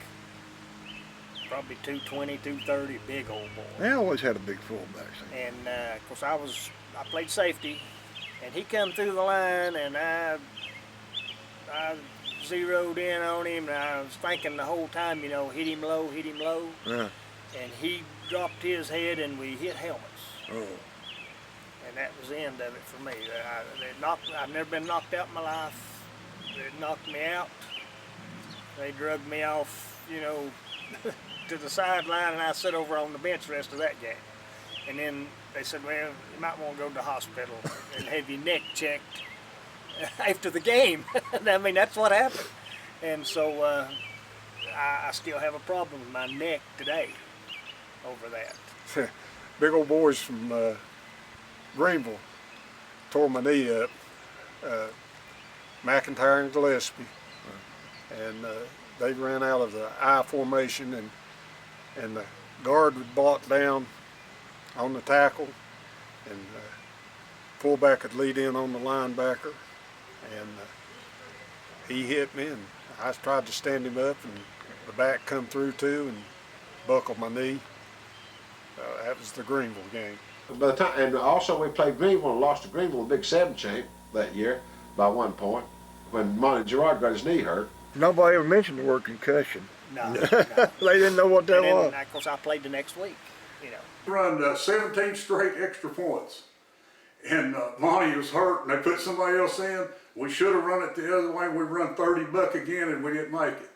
probably 220, 230, big old boy. They always had a big fullback. And of course I played safety, and he come through the line, and I zeroed in on him, and I was thinking the whole time, hit him low. Yeah. And he dropped his head, and we hit helmets. Oh. And that was the end of it for me. I've never been knocked out in my life. They knocked me out. They drugged me off, to the sideline, and I sat over on the bench the rest of that game. And then they said, well, you might want to go to the hospital and have your neck checked after the game. I mean, that's what happened. And so I still have a problem with my neck today over that. big old boys from Greenville tore my knee up, McIntyre and Gillespie, and they ran out of the I formation, and the guard would block down on the tackle, and fullback would lead in on the linebacker, and he hit me, and I tried to stand him up, and the back come through too and buckled my knee. That was the Greenville game. By the time, and also we played Greenville and lost to Greenville in the Big 7 champ that year by 1 point when Monty Gerard got his knee hurt. Nobody ever mentioned the word concussion. No. They didn't know what that was. Of course, I played the next week, Run 17 straight extra points. And Monty was hurt, and they put somebody else in. We should have run it the other way. We run 30 buck again, and we didn't make it.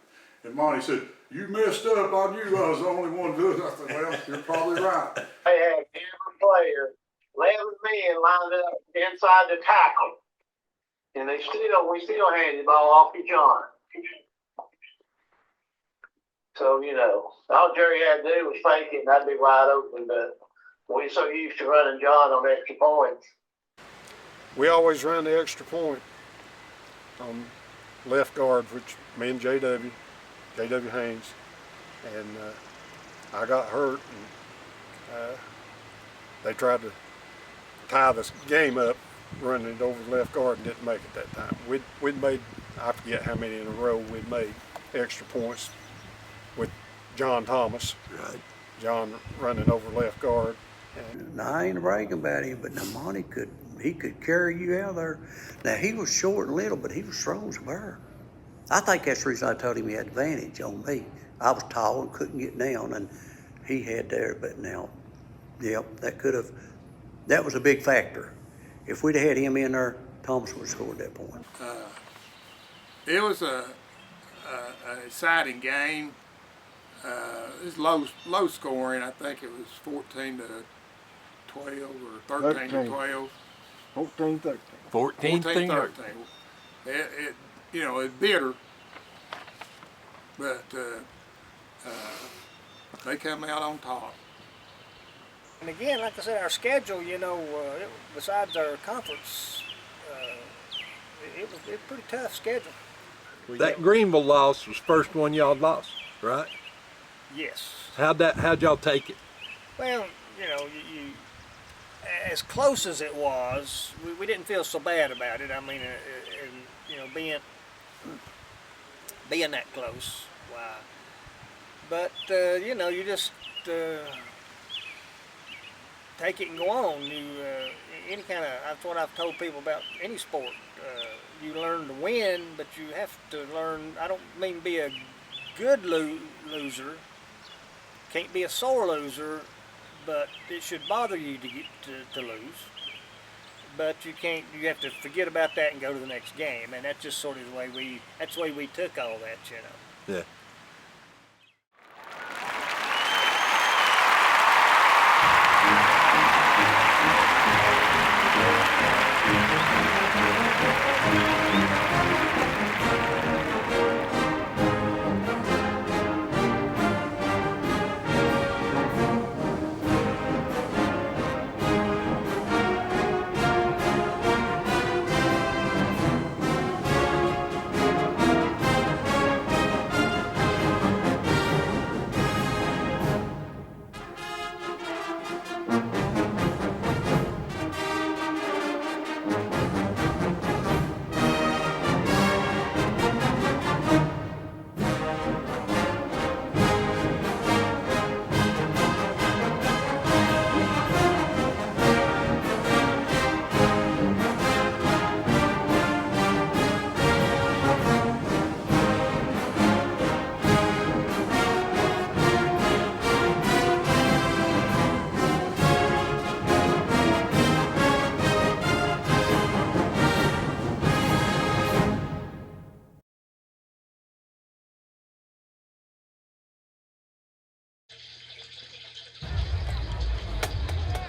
And Monty said, "You messed up. I knew I was the only one good." I said, "Well, you're probably right." They had every player, 11 men lined up inside the tackle, and we still handed the ball off to John. So, all Jerry had to do was fake it, and I'd be wide open, but we're so used to running John on extra points. We always ran the extra point on left guard, which me and J.W. Haynes, and I got hurt, and they tried to tie this game up running it over the left guard and didn't make it that time. We'd made, I forget how many in a row we'd made extra points with John Thomas. Right. John running over left guard. Now, I ain't bragging about him, but now Monty could carry you out there. Now, he was short and little, but he was strong as a bear. I think that's the reason I told him he had advantage on me. I was tall and couldn't get down, and he had there, but now, yep, that was a big factor. If we'd have had him in there, Thomas would have scored that point. It was an exciting game. It was low scoring. I think it was 14 to 12 or 13 to 12. 14-13. 14-13. It it's bitter, but they come out on top. And again, like I said, our schedule, besides our conference, it was a pretty tough schedule. That Greenville loss was first one y'all lost, right? Yes. How'd y'all take it? Well, you as close as it was, we didn't feel so bad about it. I mean, being that close, wow. But you just take it and go on. Any kind of, that's what I've told people about any sport. You learn to win, but you have to learn. I don't mean be a good loser. Can't be a sore loser, but it should bother you to lose. But you can't. You have to forget about that and go to the next game, and that's just sort of the way that's the way we took all that, Yeah.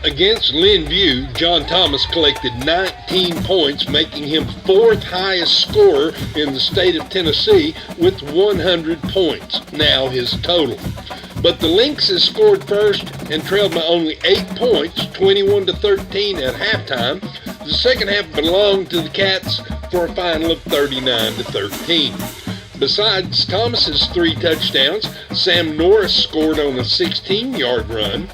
Against Linview, John Thomas collected 19 points, making him fourth highest scorer in the state of Tennessee with 100 points, now his total. But the Lynxes scored first and trailed by only 8 points, 21-13 at halftime. The second half belonged to the Cats for a final of 39-13. Besides Thomas's 3 touchdowns, Sam Norris scored on a 16-yard run.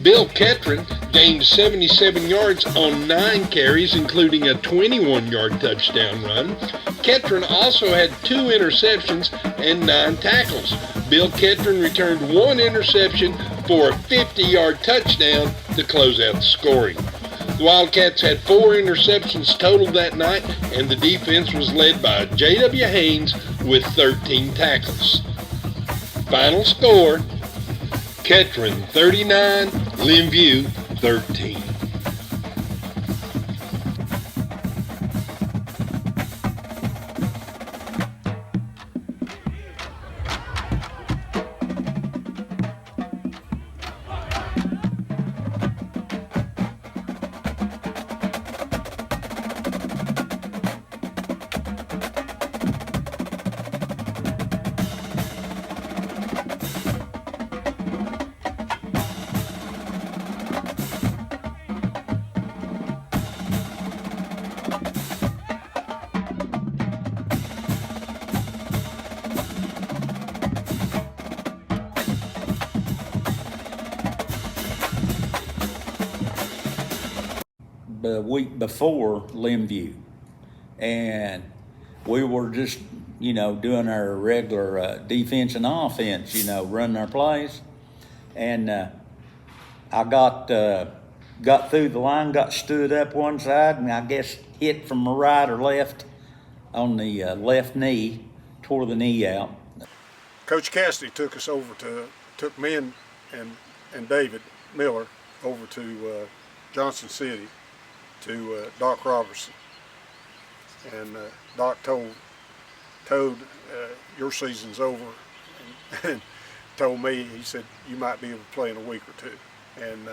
Bill Ketron gained 77 yards on 9 carries, including a 21-yard touchdown run. Ketron also had 2 interceptions and 9 tackles. Bill Ketron returned 1 interception for a 50-yard touchdown to close out the scoring. The Wildcats had 4 interceptions total that night, and the defense was led by J.W. Haynes with 13 tackles. Final score, Ketron 39, Linview 13. the week before Limview, and we were just, doing our regular defense and offense, running our plays. And I got through the line, got stood up one side, and I guess hit from the right or left on the left knee, tore the knee out. Coach Cassidy took me and David Miller over to Johnson City to Doc Robertson, and Doc told your season's over, and told me, he said, you might be able to play in a week or two. And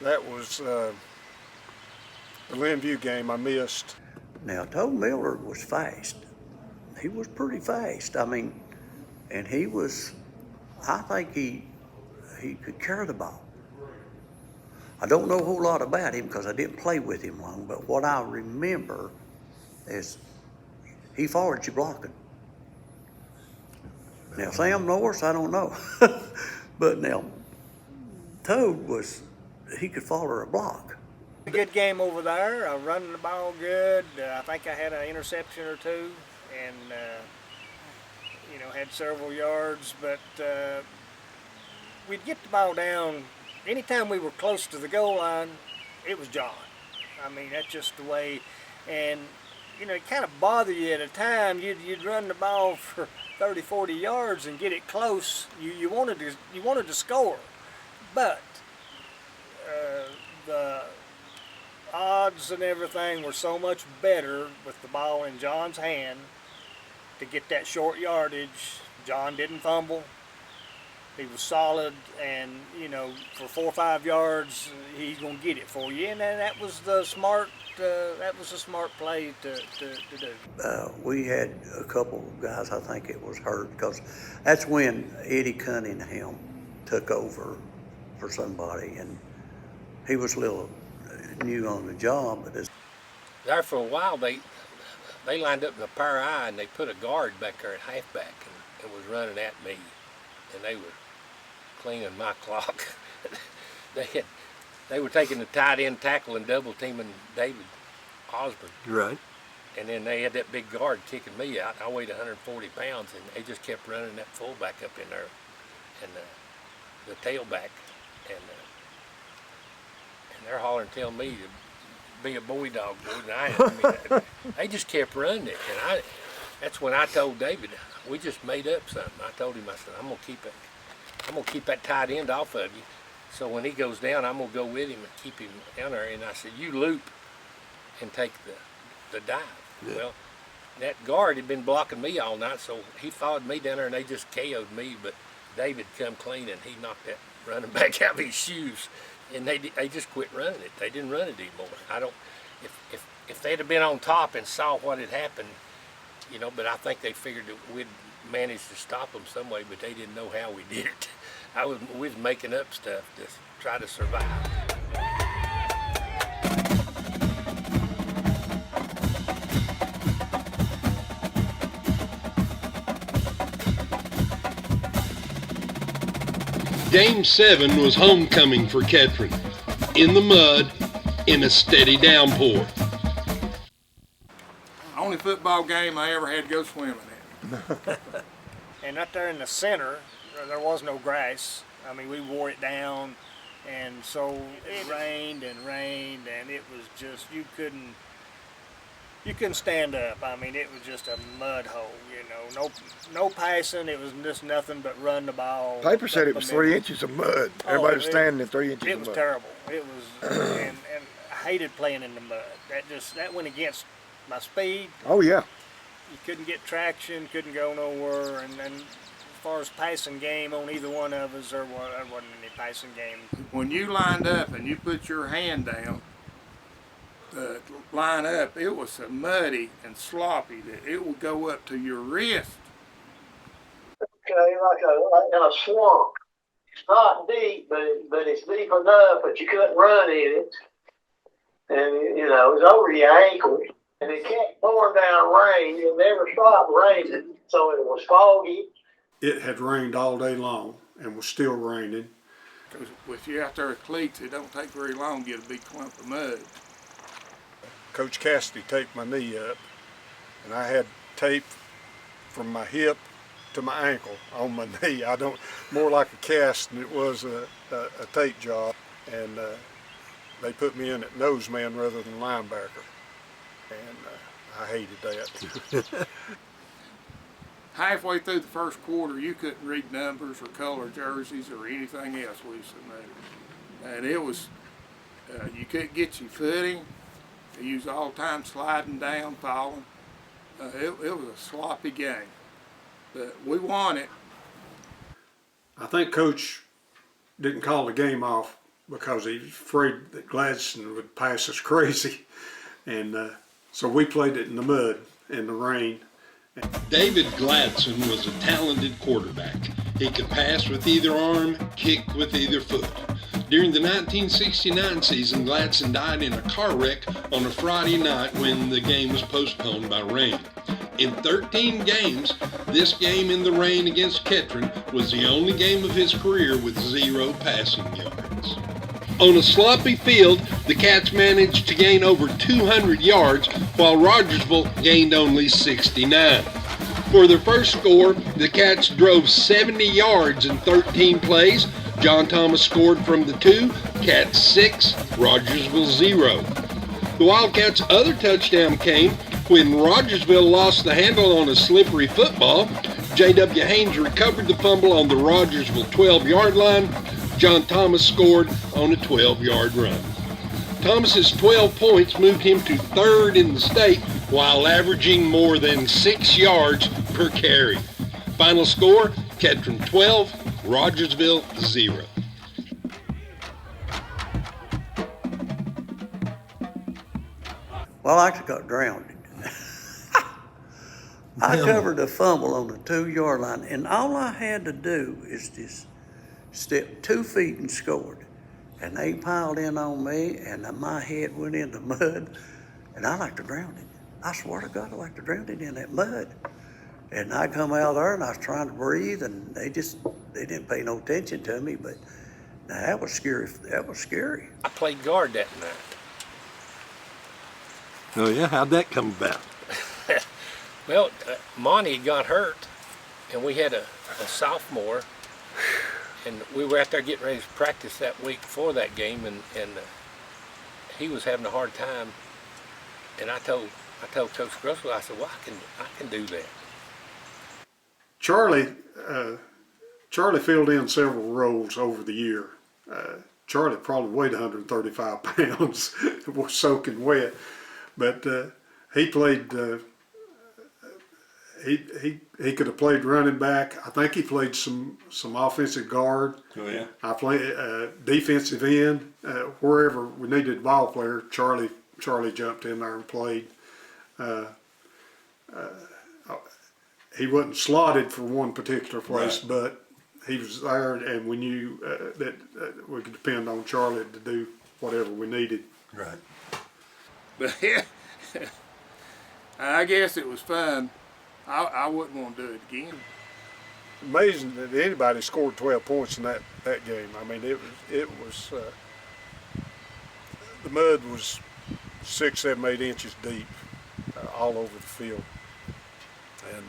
that was the Limview game I missed. Now, Toad Miller was fast. He was pretty fast. I mean, and I think he could carry the ball. I don't know a whole lot about him because I didn't play with him long, but what I remember is he forwards you blocking. Now, Sam Norris, I don't know. But now, Toad he could follow a block. A good game over there. Running the ball good. I think I had an interception or two, and had several yards. But we'd get the ball down. Anytime we were close to the goal line, it was John. I mean, that's just the way. And it kind of bothered you at a time. You'd run the ball for 30, 40 yards and get it close. You wanted to score, but the odds and everything were so much better with the ball in John's hand to get that short yardage. John didn't fumble. He was solid, and for 4 or 5 yards, he's gonna get it for you. And that was the smart. That was a smart play to do. We had a couple of guys, I think it was hurt, because that's when Eddie Cunningham took over for somebody, and he was a little new on the job. But there for a while, they lined up in a pair eye, and they put a guard back there at halfback, and was running at me, and they were cleaning my clock. They were taking the tight end tackle and double teaming David Osborne. Right. And then they had that big guard kicking me out. I weighed 140 pounds, and they just kept running that fullback up in there, and the tailback, and they're hollering, telling me to be a boy dog, boy. And they just kept running it, and that's when I told David, we just made up something. I told him, I said, I'm gonna keep that tight end off of you. So when he goes down, I'm gonna go with him and keep him down there. And I said, you loop and take the dive. Yeah. Well, that guard had been blocking me all night, so he followed me down there, and they just KO'd me. But David come clean, and he knocked that running back out of his shoes. And they just quit running it. They didn't run it anymore. If they'd have been on top and saw what had happened, but I think they figured that we'd managed to stop them some way, but they didn't know how we did it. We was making up stuff to try to survive. Game 7 was homecoming for Ketron. In the mud, in a steady downpour. Only football game I ever had to go swimming in. And up there in the center, there was no grass. I mean, we wore it down, and so it rained, and it was just, you couldn't stand up. I mean, it was just a mud hole, no passing. It was just nothing but run the ball. Paper said it was 3 inches of mud. Everybody was standing in 3 inches of mud. It was terrible. It was, and I hated playing in the mud. That went against my speed. Oh yeah. You couldn't get traction, couldn't go nowhere, and then as far as passing game on either one of us, there wasn't any passing game. When you lined up and you put your hand down to line up, it was so muddy and sloppy that it would go up to your wrist. Okay, like in a swamp. It's not deep, but it's deep enough that you couldn't run in it. And, it was over your ankles. And it kept pouring down rain. It never stopped raining. So it was foggy. It had rained all day long and was still raining. 'cause if you're out there with cleats, it don't take very long to get a big clump of mud. Coach Cassidy taped my knee up, and I had tape from my hip to my ankle on my knee. More like a cast than it was a tape job, and they put me in at nose man rather than linebacker, and I hated that. Halfway through the first quarter, you couldn't read numbers or color jerseys or anything else we submitted. And it was, you couldn't get your footing. You was all the time sliding down, falling. It was a sloppy game, but we won it. I think Coach didn't call the game off because he was afraid that Gladstone would pass us crazy. And so we played it in the mud, in the rain. David Gladstone was a talented quarterback. He could pass with either arm, kick with either foot. During the 1969 season, Gladstone died in a car wreck on a Friday night when the game was postponed by rain. In 13 games, this game in the rain against Ketron was the only game of his career with 0 passing yards. On a sloppy field, the Cats managed to gain over 200 yards, while Rogersville gained only 69. For their first score, the Cats drove 70 yards in 13 plays. John Thomas scored from the 2, Cats 6, Rogersville 0. The Wildcats' other touchdown came when Rogersville lost the handle on a slippery football. J.W. Haynes recovered the fumble on the Rogersville 12-yard line. John Thomas scored on a 12-yard run. Thomas's 12 points moved him to 3rd in the state while averaging more than 6 yards per carry. Final score, Ketron 12, Rogersville 0. Well, I actually got drowned. I covered a fumble on the 2-yard line, and all I had to do is just step 2 feet and scored. And they piled in on me, and my head went in the mud, and I like to drown it. I swear to God, I like to drown it in that mud. And I come out there, and I was trying to breathe, and they didn't pay no attention to me, but that was scary. That was scary. I played guard that night. Oh yeah, how'd that come about? Well, Monty got hurt, and we had a sophomore, and we were out there getting ready to practice that week before that game, and he was having a hard time. And I told Coach Russell, I said, well, I can do that. Charlie filled in several roles over the year. Charlie probably weighed 135 pounds, was soaking wet, but he played. He could have played running back. I think he played some offensive guard. Oh yeah. I played defensive end. Wherever we needed a ball player, Charlie jumped in there and played. He wasn't slotted for one particular place, right, but he was there, and we knew that we could depend on Charlie to do whatever we needed. Right. But yeah, I guess it was fun. I wouldn't want to do it again. Amazing that anybody scored 12 points in that game. I mean, it was the mud was 6, 7, 8 inches deep all over the field, and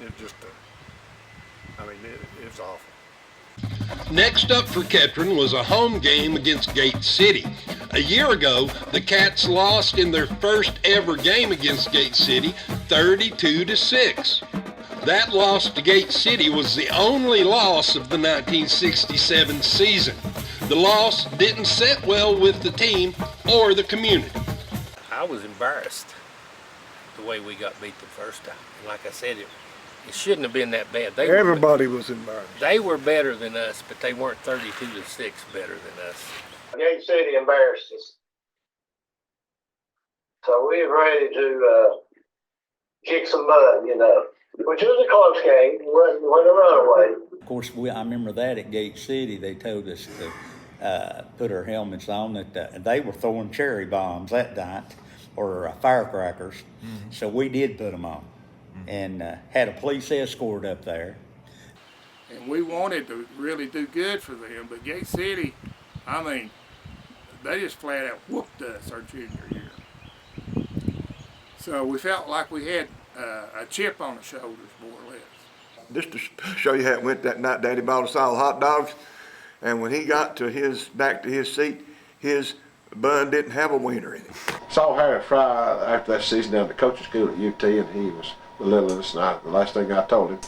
it just it was awful. Next up for Ketron was a home game against Gate City. A year ago, the Cats lost in their first ever game against Gate City, 32-6. That loss to Gate City was the only loss of the 1967 season. The loss didn't sit well with the team or the community. I was embarrassed the way we got beat the first time. And like I said, it shouldn't have been that bad. Everybody was embarrassed. They were better than us, but they weren't 32-6 better than us. Gate City embarrassed us. So we were ready to kick some butt, which was a close game. It wasn't a runaway. Of course, I remember that at Gate City. They told us to put our helmets on. That they were throwing cherry bombs that night, or firecrackers. Mm-hmm. So we did put them on, and had a police escort up there. and we wanted to really do good for them. But Gate City, I mean, they just flat out whooped us our junior year. So we felt like we had a chip on the shoulders, more or less. Just to show you how it went that night, Daddy bought us all hot dogs, and when he got to back to his seat, his bun didn't have a wiener in it. Saw Harry Fry after that season down at the coaching school at UT, and he was belittling us. And the last thing I told him,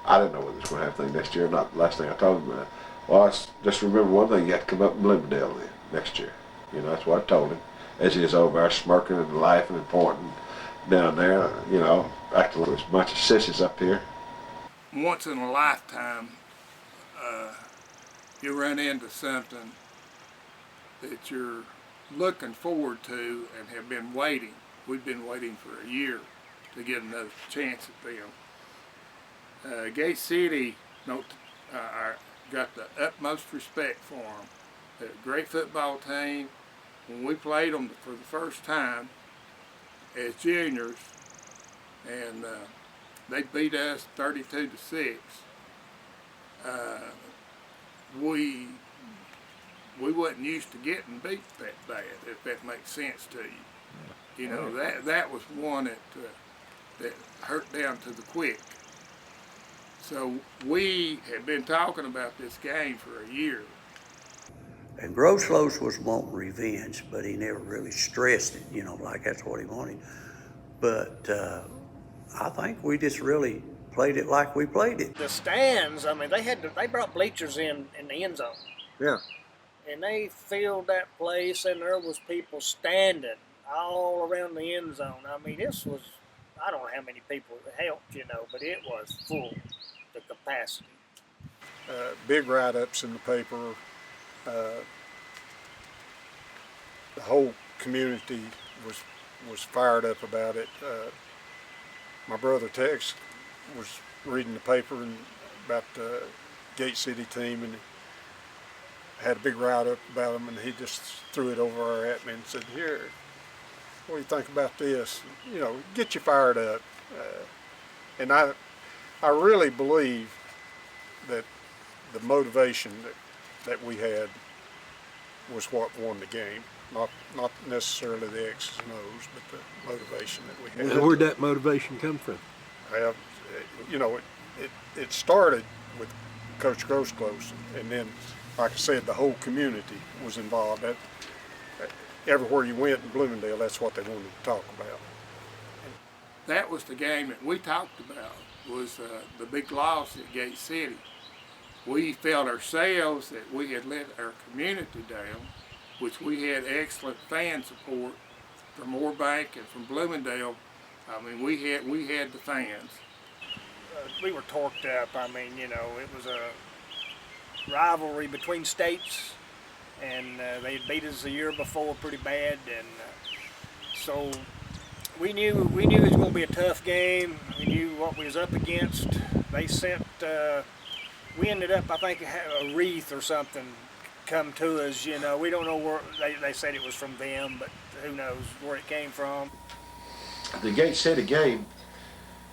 I didn't know whether it was going to happen next year or not. The last thing I told him, well, just remember one thing: you have to come up in Bloomingdale next year. You know, that's what I told him. As he was over there smirking and laughing and pointing down there, you know, acting like a bunch of sissies up here. Once in a lifetime, you run into something that you're looking forward to and have been waiting. We've been waiting for a year to get another chance at them. Gate City got the utmost respect for them. They're a great football team. When we played them for the first time as juniors, and they beat us 32-6. We wasn't used to getting beat that bad, if that makes sense to you. You know, that was one that hurt down to the quick. So we had been talking about this game for a year. And Grosclose was wanting revenge, but he never really stressed it, you know, like that's what he wanted. But I think we just really played it like we played it. The stands, I mean, they brought bleachers in the end zone. Yeah. And they filled that place, and there was people standing all around the end zone. I mean, this was, I don't know how many people helped, you know, but it was full, the capacity. Big write-ups in the paper. The whole community was fired up about it. My brother Tex was reading the paper about the Gate City team, and had a big write-up about them, and he just threw it over at me and said, "Here, what do you think about this? You know, get you fired up." And I really believe that the motivation that we had was what won the game. Not necessarily the X's and O's, but the motivation that we had. And where'd that motivation come from? Well, you know, it started with Coach Grosclose, and then, like I said, the whole community was involved. Everywhere you went in Bloomingdale, that's what they wanted to talk about. That was the game that we talked about, was the big loss at Gate City. We felt ourselves that we had let our community down, which we had excellent fan support from Moorbank and from Bloomingdale. I mean, we had the fans. We were torqued up. I mean, you know, it was a rivalry between states, and they had beat us the year before pretty bad, and so we knew it was going to be a tough game. We knew what we was up against. They sent, we ended up, I think, a wreath or something come to us. You know, we don't know where they said it was from them, but who knows where it came from. The Gate City game,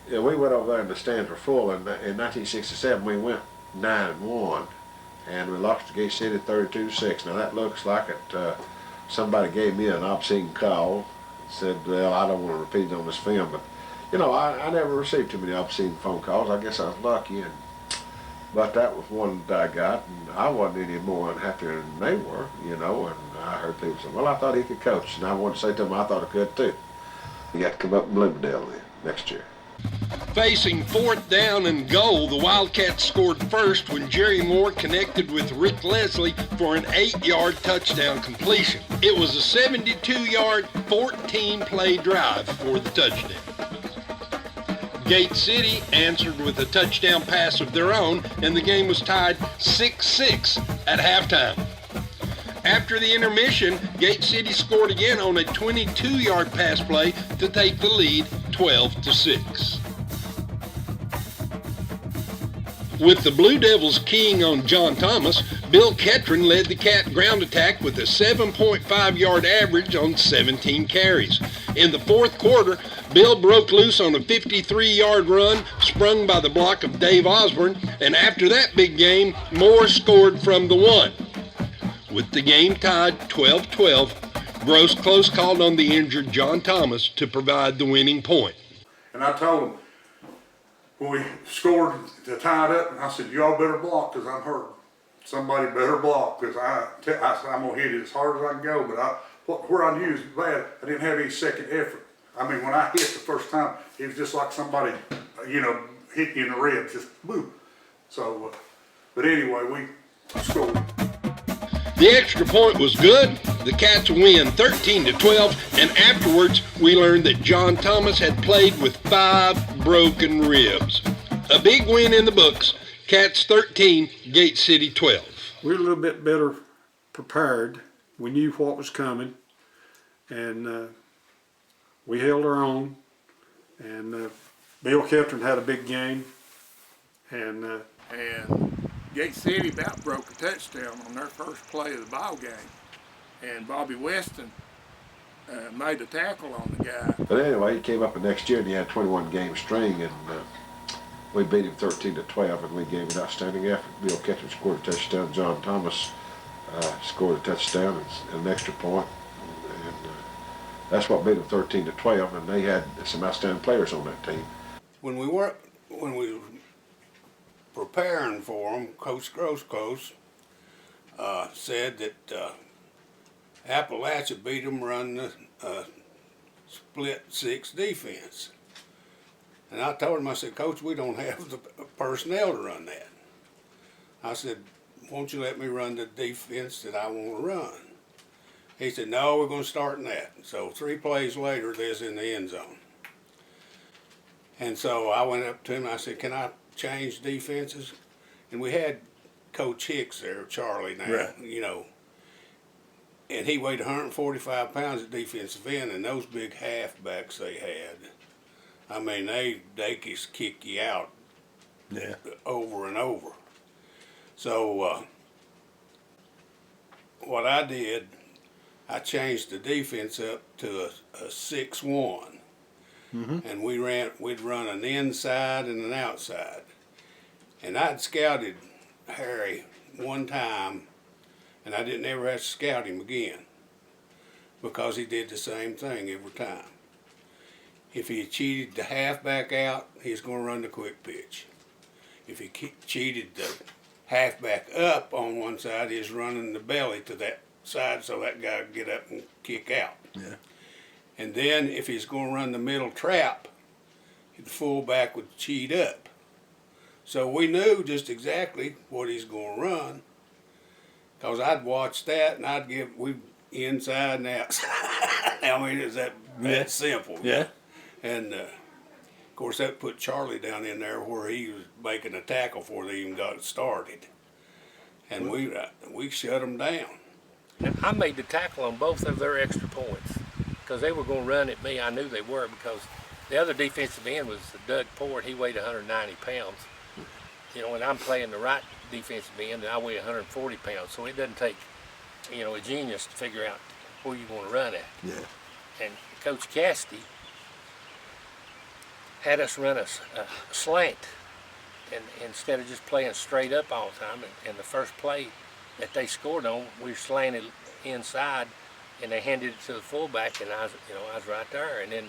we went over there and the stands were full. In 1967, we went 9-1, and we lost to Gate City 32-6. Now that looks like it. Somebody gave me an obscene call. Said, well, I don't want to repeat it on this film, but you know, I never received too many obscene phone calls. I guess I was lucky, but that was one that I got, and I wasn't any more unhappy than they were, you know. And I heard people say, well, I thought he could coach, and I wanted to say to them, I thought I could too. You got to come up in Bloomingdale next year. Facing 4th down and goal, the Wildcats scored first when Jerry Moore connected with Rick Leslie for an 8-yard touchdown completion. It was a 72-yard, 14-play drive for the touchdown. Gate City answered with a touchdown pass of their own, and the game was tied 6-6 at halftime. After the intermission, Gate City scored again on a 22-yard pass play to take the lead 12-6. With the Blue Devils keying on John Thomas, Bill Ketron led the Cat ground attack with a 7.5-yard average on 17 carries. In the fourth quarter, Bill broke loose on a 53-yard run sprung by the block of Dave Osborne, and after that big game, Moore scored from the 1. With the game tied 12-12, Gross close called on the injured John Thomas to provide the winning point. And I told him, when we scored to tie it up, and I said, y'all better block because I'm hurt. Somebody better block because I said, I'm going to hit it as hard as I can go, but where I knew it was bad, I didn't have any second effort. I mean, when I hit the first time, it was just like somebody, hit you in the ribs, just boom. So, but anyway, we scored. The extra point was good. The Cats win 13-12, and afterwards we learned that John Thomas had played with 5 broken ribs. A big win in the books. Cats 13, Gate City 12. We're a little bit better prepared. We knew what was coming, and we held our own. And Bill Ketron had a big game, and Gate City about broke a touchdown on their first play of the ball game, and Bobby Weston made a tackle on the guy. But anyway, he came up the next year and he had 21 game string, and we beat him 13-12, and we gave an outstanding effort. Bill Ketron scored a touchdown. John Thomas scored a touchdown and an extra point, and that's what beat them 13-12. And they had some outstanding players on that team. When we were preparing for them, Coach Gross said that Appalachia beat them running the split 6 defense. And I told him, I said, Coach, we don't have the personnel to run that. I said, won't you let me run the defense that I want to run? He said, no, we're going to start in that. So 3 plays later, they're in the end zone. And so I went up to him, I said, can I change defenses? And we had Coach Hicks there, Charlie now, Right. And he weighed 145 pounds at defensive end, and those big halfbacks they had, I mean, they just kick you out over and over. So what I did, I changed the defense up to a 6-1. And we'd run an inside and an outside. And I'd scouted Harry one time, and I didn't ever have to scout him again because he did the same thing every time. If he cheated the halfback out, he's going to run the quick pitch. If he cheated the halfback up on one side, he's running the belly to that side so that guy would get up and kick out. Yeah. And then if he's going to run the middle trap, the fullback would cheat up. So we knew just exactly what he's going to run, because I'd watch that and we inside and outside. I mean, it's that simple. Yeah. And of course that put Charlie down in there where he was making a tackle before they even got started. And we shut them down. And I made the tackle on both of their extra points because they were going to run at me. I knew they were, because the other defensive end was Doug Port. He weighed 190 pounds. And I'm playing the right defensive end, and I weigh 140 pounds. So it doesn't take, a genius to figure out where you want to run at. Yeah. And Coach Cassidy had us run a slant, and instead of just playing straight up all the time. And the first play that they scored on, we slanted inside, and they handed it to the fullback, and I was right there. And then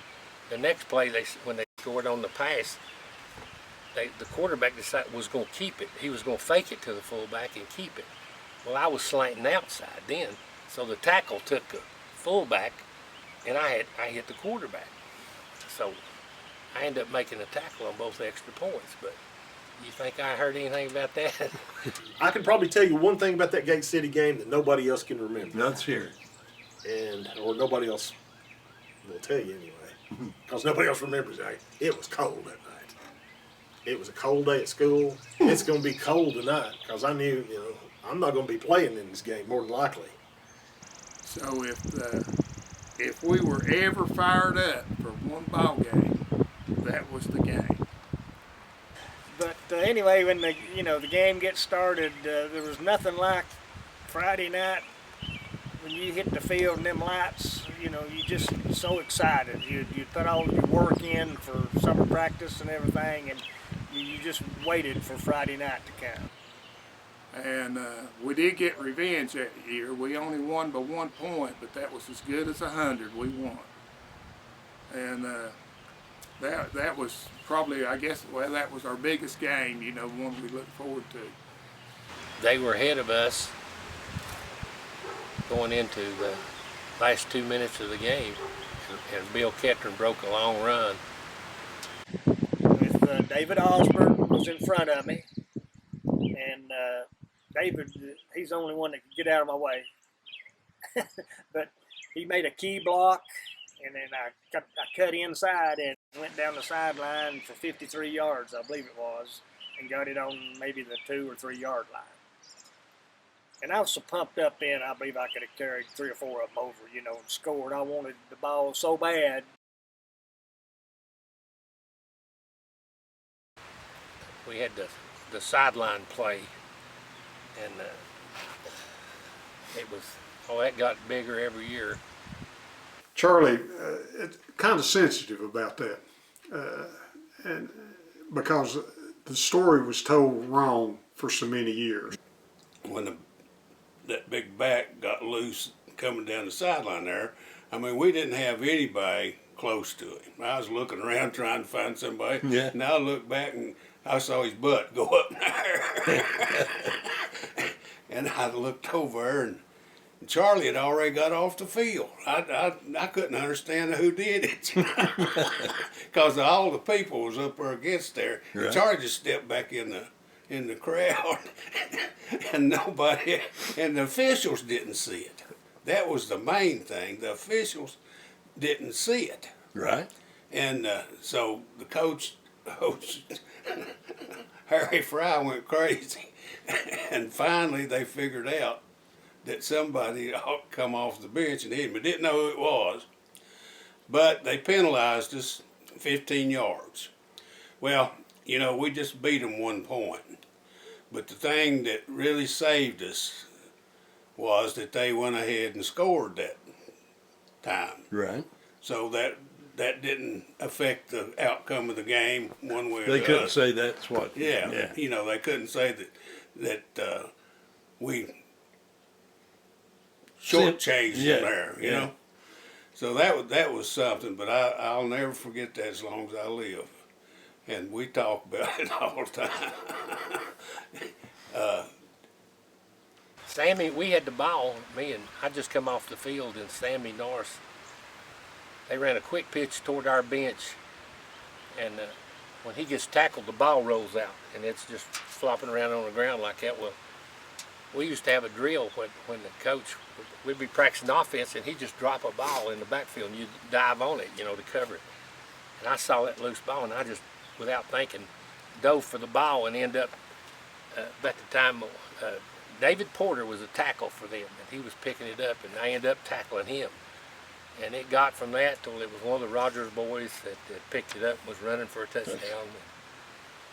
the next play, when they scored on the pass, the quarterback decided was going to keep it. He was going to fake it to the fullback and keep it. Well, I was slanting outside then, so the tackle took the fullback, and I hit the quarterback. So I ended up making a tackle on both extra points. But you think I heard anything about that? I can probably tell you one thing about that Gate City game that nobody else can remember. Let's hear it. Or nobody else will tell you anyway, because nobody else remembers it. It was cold that night. It was a cold day at school. It's going to be cold tonight, because I knew, I'm not going to be playing in this game, more than likely. So if we were ever fired up for one ball game, that was the game. But anyway, when the game gets started, there was nothing like Friday night when you hit the field and them lights. You just so excited. You put all your work in for summer practice and everything, and you just waited for Friday night to come. And we did get revenge that year. We only won by 1 point, but that was as good as 100 we won. And that was probably, I guess, well, that was our biggest game, you know, one we looked forward to. They were ahead of us going into the last 2 minutes of the game, and Bill Ketron broke a long run. With David Osborne was in front of me, and David, he's the only one that could get out of my way. But he made a key block, and then I cut inside and went down the sideline for 53 yards, I believe it was, and got it on maybe the 2 or 3 yard line. And I was so pumped up then, I believe I could have carried 3 or 4 of them over, you know, and scored. I wanted the ball so bad. We had the sideline play, and it was, that got bigger every year. Charlie, it's kind of sensitive about that, and because the story was told wrong for so many years. When that big back got loose coming down the sideline there, I mean, we didn't have anybody close to him. I was looking around trying to find somebody, and I looked back and I saw his butt go up there. And I looked over and Charlie had already got off the field. I couldn't understand who did it, because all the people was up there against there. Right. Charlie just stepped back in the crowd, and nobody, and the officials didn't see it. That was the main thing. The officials didn't see it. Right. And so the coach Harry Fry went crazy, and finally they figured out that somebody ought to come off the bench and hit him. They didn't know who it was, but they penalized us 15 yards. Well, you know, we just beat them 1 point. But the thing that really saved us was that they went ahead and scored that time. Right. So that didn't affect the outcome of the game one way or the other. They couldn't say that's what. Yeah. You know, they couldn't say that we shortchanged them there, you know. So that was something, but I'll never forget that as long as I live. And we talk about it all the time. Sammy, we had the ball, I just come off the field, and Sammy Norris, they ran a quick pitch toward our bench, and when he gets tackled, the ball rolls out, and it's just flopping around on the ground like that. Well, we used to have a drill when the coach, we'd be practicing offense, and he'd just drop a ball in the backfield, and you'd dive on it, you know, to cover it. And I saw that loose ball, and I just, without thinking, dove for the ball and ended up, at the time, David Porter was a tackle for them, and he was picking it up, and I ended up tackling him. And it got from that till it was one of the Rogers boys that picked it up and was running for a touchdown.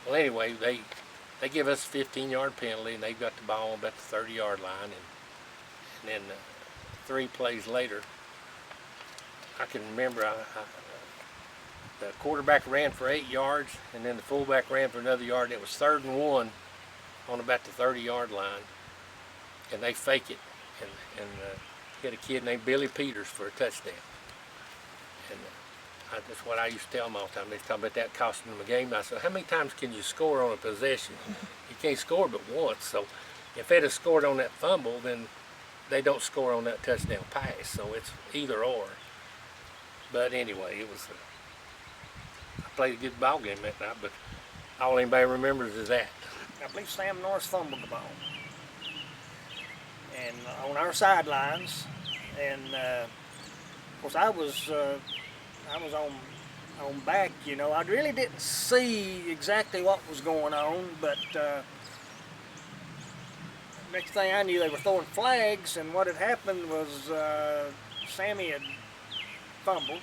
Well, anyway, they give us a 15-yard penalty, and they got the ball on about the 30-yard line, and then 3 plays later, I can remember the quarterback ran for 8 yards, and then the fullback ran for another yard, and it was 3rd and 1 on about the 30-yard line, and they fake it, and hit a kid named Billy Peters for a touchdown. And that's what I used to tell them all the time. They talk about that costing them a game. I said, how many times can you score on a possession? You can't score but once. So if they'd have scored on that fumble, then they don't score on that touchdown pass. So it's either or. But anyway, I played a good ball game that night, but all anybody remembers is that. I believe Sam Norris fumbled the ball, and on our sidelines, and of course I was on back. You know, I really didn't see exactly what was going on, but next thing I knew, they were throwing flags, and what had happened was Sammy had fumbled.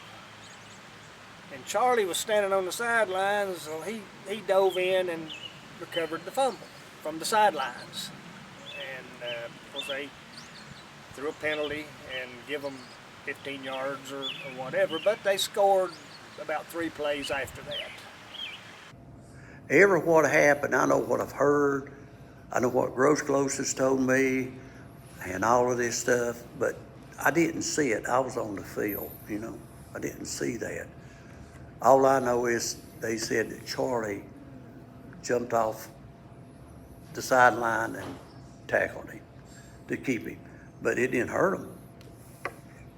And Charlie was standing on the sidelines, so he dove in and recovered the fumble from the sidelines. And of course they threw a penalty and give them 15 yards or whatever, but they scored about 3 plays after that. Ever what happened, I know what I've heard, I know what Gross Close has told me, and all of this stuff, but I didn't see it. I was on the field, you know. I didn't see that. All I know is they said that Charlie jumped off the sideline and tackled him to keep him, but it didn't hurt him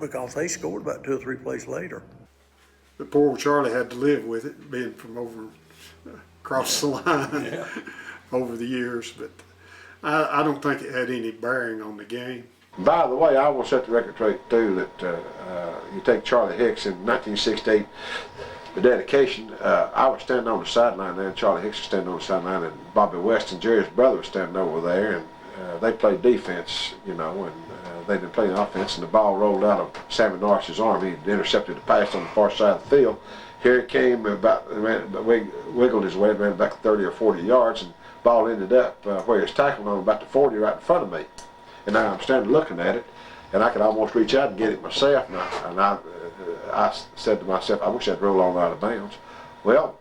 because they scored about 2 or 3 plays later. But poor Charlie had to live with it, being from over across the line over the years. But I don't think it had any bearing on the game. By the way, I will set the record straight too that you take Charlie Hicks in 1968, the dedication. I was standing on the sideline there, and Charlie Hicks was standing on the sideline, and Bobby West and Jerry's brother was standing over there, and they played defense, you know, and they didn't play offense, and the ball rolled out of Sammy Norris's arm. He intercepted the pass on the far side of the field. Here it came, wiggled his way, ran back 30 or 40 yards, and ball ended up where he was tackled on about the 40 right in front of me. And now I'm standing looking at it, and I could almost reach out and get it myself. And I said to myself, I wish I'd roll on out of bounds. Well,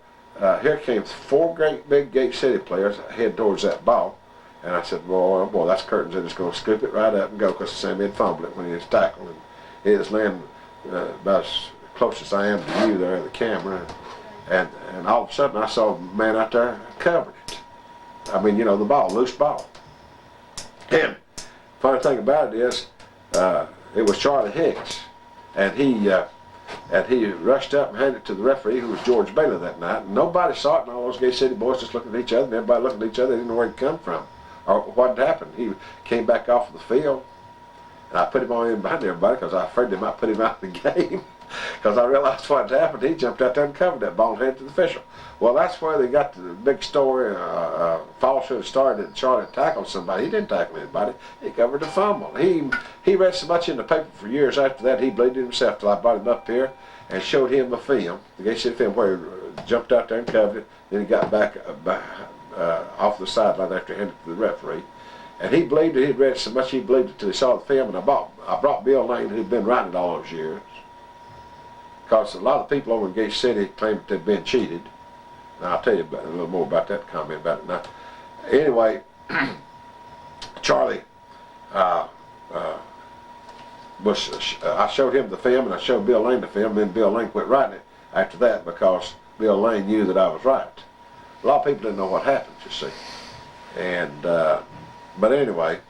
here came 4 great big Gate City players head towards that ball. And I said, boy, that's curtains. They're just going to scoop it right up and go, because Sammy had fumbled it when he was tackled. And it was landing about as close as I am to you there at the camera. And all of a sudden I saw a man out there covering it. I mean, you know, the ball, loose ball. And funny thing about it is, it was Charlie Hicks, and he rushed up and handed it to the referee, who was George Bailey that night. And nobody saw it, and all those Gate City boys just looking at each other, and everybody looking at each other. They didn't know where he'd come from or what had happened. He came back off of the field, and I put him on in behind everybody because I was afraid they might put him out of the game. Because I realized what had happened. He jumped out there and covered that ball and handed it to the official. Well, that's where they got the big story, falsehood started that Charlie tackled somebody. He didn't tackle anybody. He covered the fumble. He read so much in the paper for years after that, he believed it himself till I brought him up here and showed him the film, the Gate City film, where he jumped out there and covered it. Then he got back off the sideline after he handed it to the referee. And he believed it. He'd read so much he believed it till he saw the film. And I brought Bill Lane, who'd been writing it all those years. Because a lot of people over in Gate City claimed that they'd been cheated. Now, I'll tell you a little more about that comment about it now. Anyway, Charlie I showed him the film, and I showed Bill Lane the film, and then Bill Lane quit writing it after that because Bill Lane knew that I was right. A lot of people didn't know what happened, you see. And, but anyway.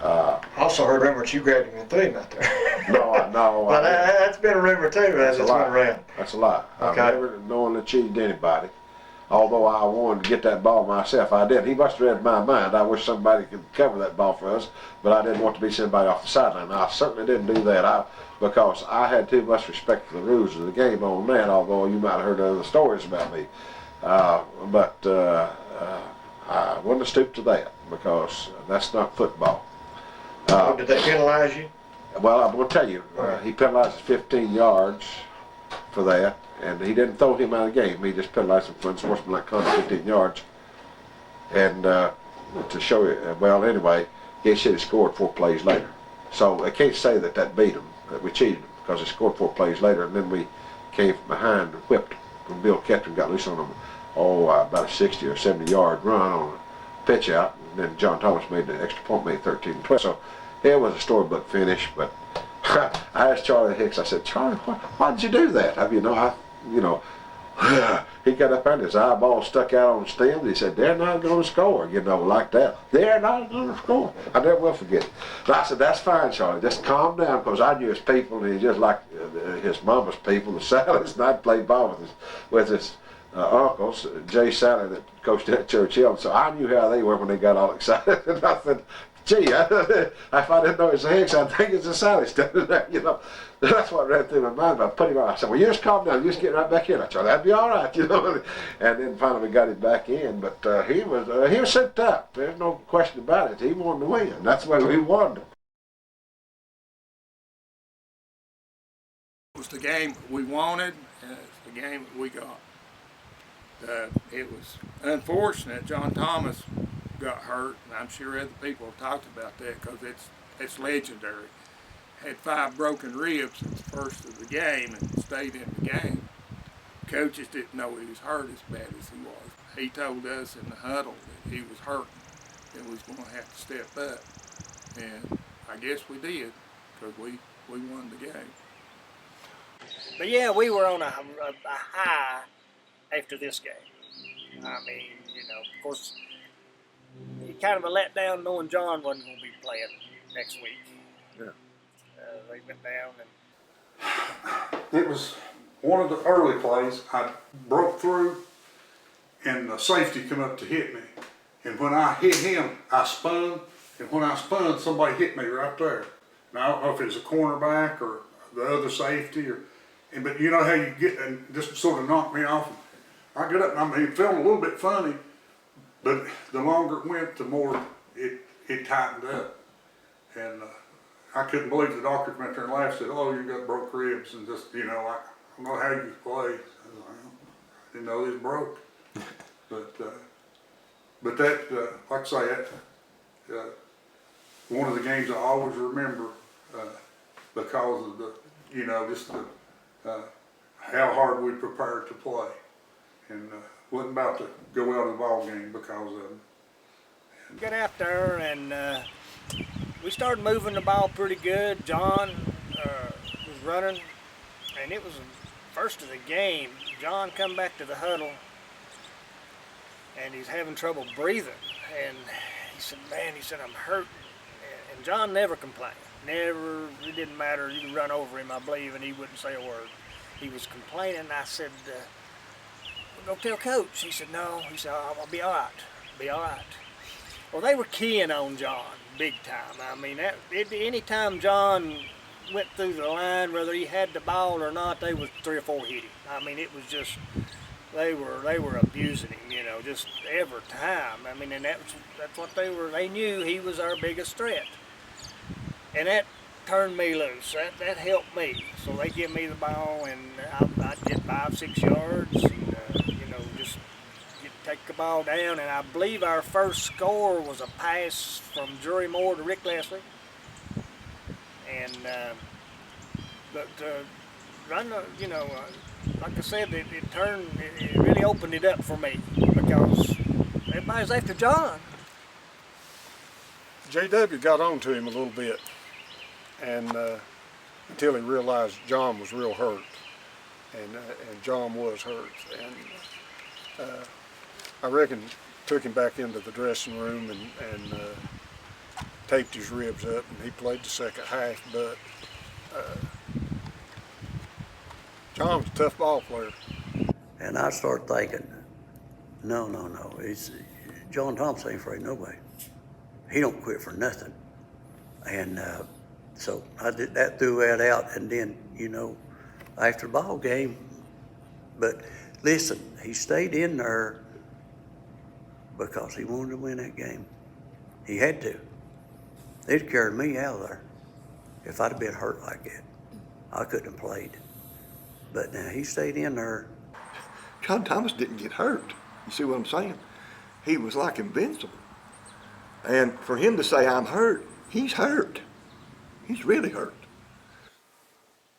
I also heard rumors you grabbed him and threw him out there. No. But that's been a rumor too, as it's went around. That's a lie. Okay. I've never knowingly cheated anybody. Although I wanted to get that ball myself, I did. He must have read my mind. I wish somebody could cover that ball for us, but I didn't want to be somebody off the sideline. I certainly didn't do that because I had too much respect for the rules of the game on that, although you might have heard other stories about me. But I wouldn't have stooped to that because that's not football. Did they penalize you? Well, I'm going to tell you, he penalized us 15 yards for that, and he didn't throw him out of the game. He just penalized him for unsportsmanlike conduct 15 yards. And to show you, well, anyway, Gate City scored 4 plays later. So I can't say that beat them, that we cheated them, because they scored 4 plays later, and then we came from behind and whipped them. When Bill Ketron got loose on them, about a 60 or 70 yard run on a pitch out, and then John Thomas made the extra point, made 13-12. So it was a storybook finish, but I asked Charlie Hicks, I said, Charlie, why did you do that? He got up there and his eyeball stuck out on the stem. He said, they're not going to score, like that. They're not going to score. I never will forget it. But I said, that's fine, Charlie. Just calm down, because I knew his people, and he just like his mama's people, the Sallies, and I played ball with his uncles, Jay Sally, that coached at Churchill. So I knew how they were when they got all excited. And I said, gee, if I didn't know it was the Hicks, I'd think it's the Sally standing there, That's what ran through my mind. But I put him on. I said, well, you just calm down. You just get right back in. I thought, that'd be all right, And then finally we got him back in. But he was sent up. There's no question about it. He wanted to win. That's what we wanted. It was the game we wanted, and it's the game we got. It was unfortunate John Thomas got hurt, and I'm sure other people have talked about that because it's legendary. had 5 broken ribs at the first of the game and stayed in the game. Coaches didn't know he was hurt as bad as he was. He told us in the huddle that he was hurting, that we was going to have to step up. And I guess we did, because we won the game. But yeah, we were on a high after this game. I mean, of course, kind of a letdown knowing John wasn't going to be playing next week. Yeah. They went down and. It was one of the early plays. I broke through, and the safety come up to hit me. And when I hit him, I spun. And when I spun, somebody hit me right there. And I don't know if it was a cornerback or the other safety, but you know how you get and just sort of knocked me off. I get up and it felt a little bit funny, but the longer it went, the more it tightened up. And I couldn't believe the doctor came out there and laughed and said, "Oh, you got broke ribs," and just, I don't know how you play. I didn't know it was broke. But that, like I say, one of the games I always remember because of just how hard we prepared to play. And wasn't about to go out of the ball game because of it. Got out there and we started moving the ball pretty good. John was running, and it was the first of the game. John come back to the huddle, and he's having trouble breathing. And he said, "Man," he said, "I'm hurting." And John never complained. Never, it didn't matter. You could run over him, I believe, and he wouldn't say a word. He was complaining. I said, "Go tell Coach." He said, "No." He said, "I'll be all right. Be all right." Well, they were keying on John big time. I mean, any time John went through the line, whether he had the ball or not, they was 3 or 4 hitting. I mean, it was just they were abusing him, just every time. I mean, and that's what they were. They knew he was our biggest threat, and that turned me loose. That helped me. So they give me the ball, and I'd get 5-6 yards, and just take the ball down. And I believe our first score was a pass from Drury Moore to Rick Leslie. And but run, like I said, it really opened it up for me because everybody's after John. JW got on to him a little bit, and until he realized John was real hurt, and John was hurt, and I reckon took him back into the dressing room and taped his ribs up, and he played the second half. But John was a tough ball player. And I started thinking, no. It's John Thompson ain't afraid of nobody. He don't quit for nothing. And so I did that, threw that out, and then, after the ball game, but listen, he stayed in there because he wanted to win that game. He had to. They'd carried me out of there. If I'd have been hurt like that, I couldn't have played. But now he stayed in there. John Thomas didn't get hurt. You see what I'm saying? He was like invincible. And for him to say, "I'm hurt," he's hurt. He's really hurt.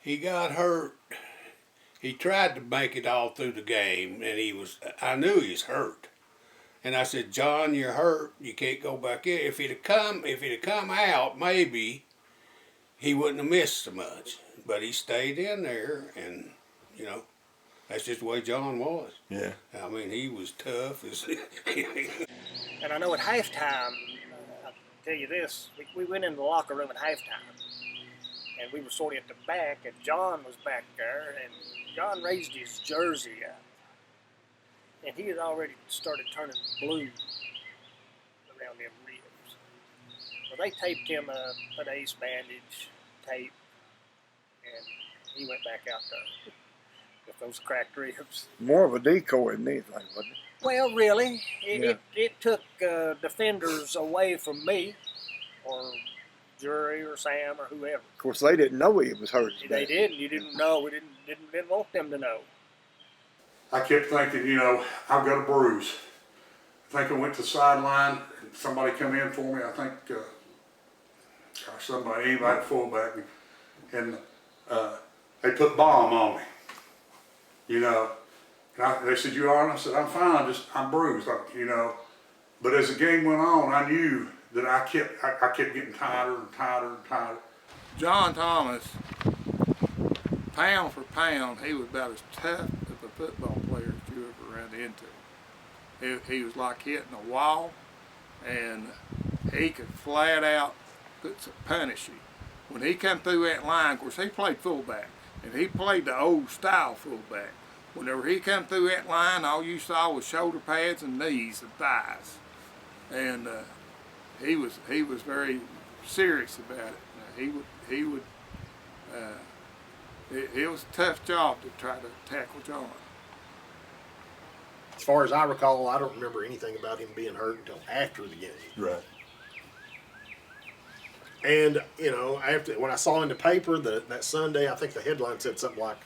He got hurt. He tried to make it all through the game, and I knew he was hurt. And I said, "John, you're hurt. You can't go back in." If he'd have come out, maybe he wouldn't have missed so much. But he stayed in there, and that's just the way John was. Yeah. I mean, he was tough. And I know at halftime, I'll tell you this, we went in the locker room at halftime, and we were sort of at the back, and John was back there, and John raised his jersey up, and he had already started turning blue around them ribs. Well, they taped him an ace bandage, tape, and he went back out there with those cracked ribs. More of a decoy than anything, wasn't it? Well, really, it took defenders away from me, or Jury, or Sam, or whoever. Of course, they didn't know he was hurt. They didn't. You didn't know. We didn't want them to know. I kept thinking, I've got a bruise. I think I went to the sideline, and somebody come in for me. I think, anybody fullback. and they put balm on me, you know. And they said, "You all right?" And I said, "I'm fine, I'm bruised, you know." But as the game went on, I knew that I kept getting tighter and tighter and tighter. John Thomas, pound for pound, he was about as tough of a football player as you ever ran into. He was like hitting a wall, and he could flat out punish you. When he come through that line, of course he played fullback, and he played the old style fullback. Whenever he come through that line, all you saw was shoulder pads and knees and thighs, and he was very serious about it. It was a tough job to try to tackle John. As far as I recall, I don't remember anything about him being hurt until after the game. Right. And, you know, when I saw in the paper that Sunday, I think the headline said something like,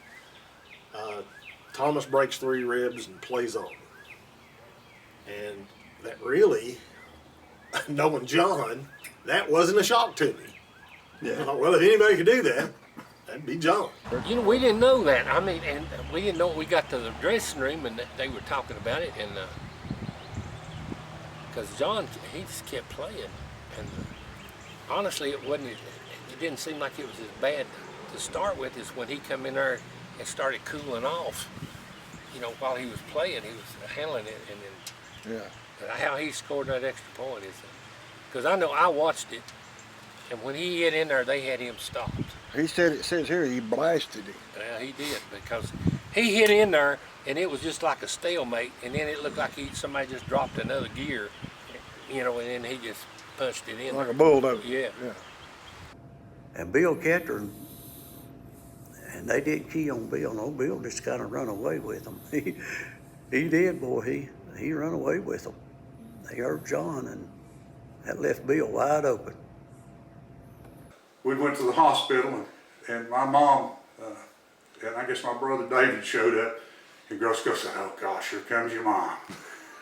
Thomas breaks 3 ribs and plays on. And that really, knowing John, that wasn't a shock to me. Yeah. Well, if anybody could do that, that'd be John. You know, we didn't know that. I mean, and we didn't know. We got to the dressing room and they were talking about it, and because John, he just kept playing, and honestly, it didn't seem like it was as bad to start with as when he come in there and started cooling off. You know, while he was playing, he was handling it, and then how he scored that extra point is, because I know I watched it, and when he hit in there, they had him stopped. He said, it says here, he blasted him. Yeah, he did, because he hit in there, and it was just like a stalemate, and then it looked like somebody just dropped another gear, you know, and then he just punched it in. Like a bulldozer. Yeah. And Bill Ketron, and they did key on Bill. No, Bill just kind of run away with them. He did, boy. He run away with them. They hurt John, and that left Bill wide open. We went to the hospital, and my mom, and I guess my brother David showed up, and Grosko said, "Oh gosh, here comes your mom."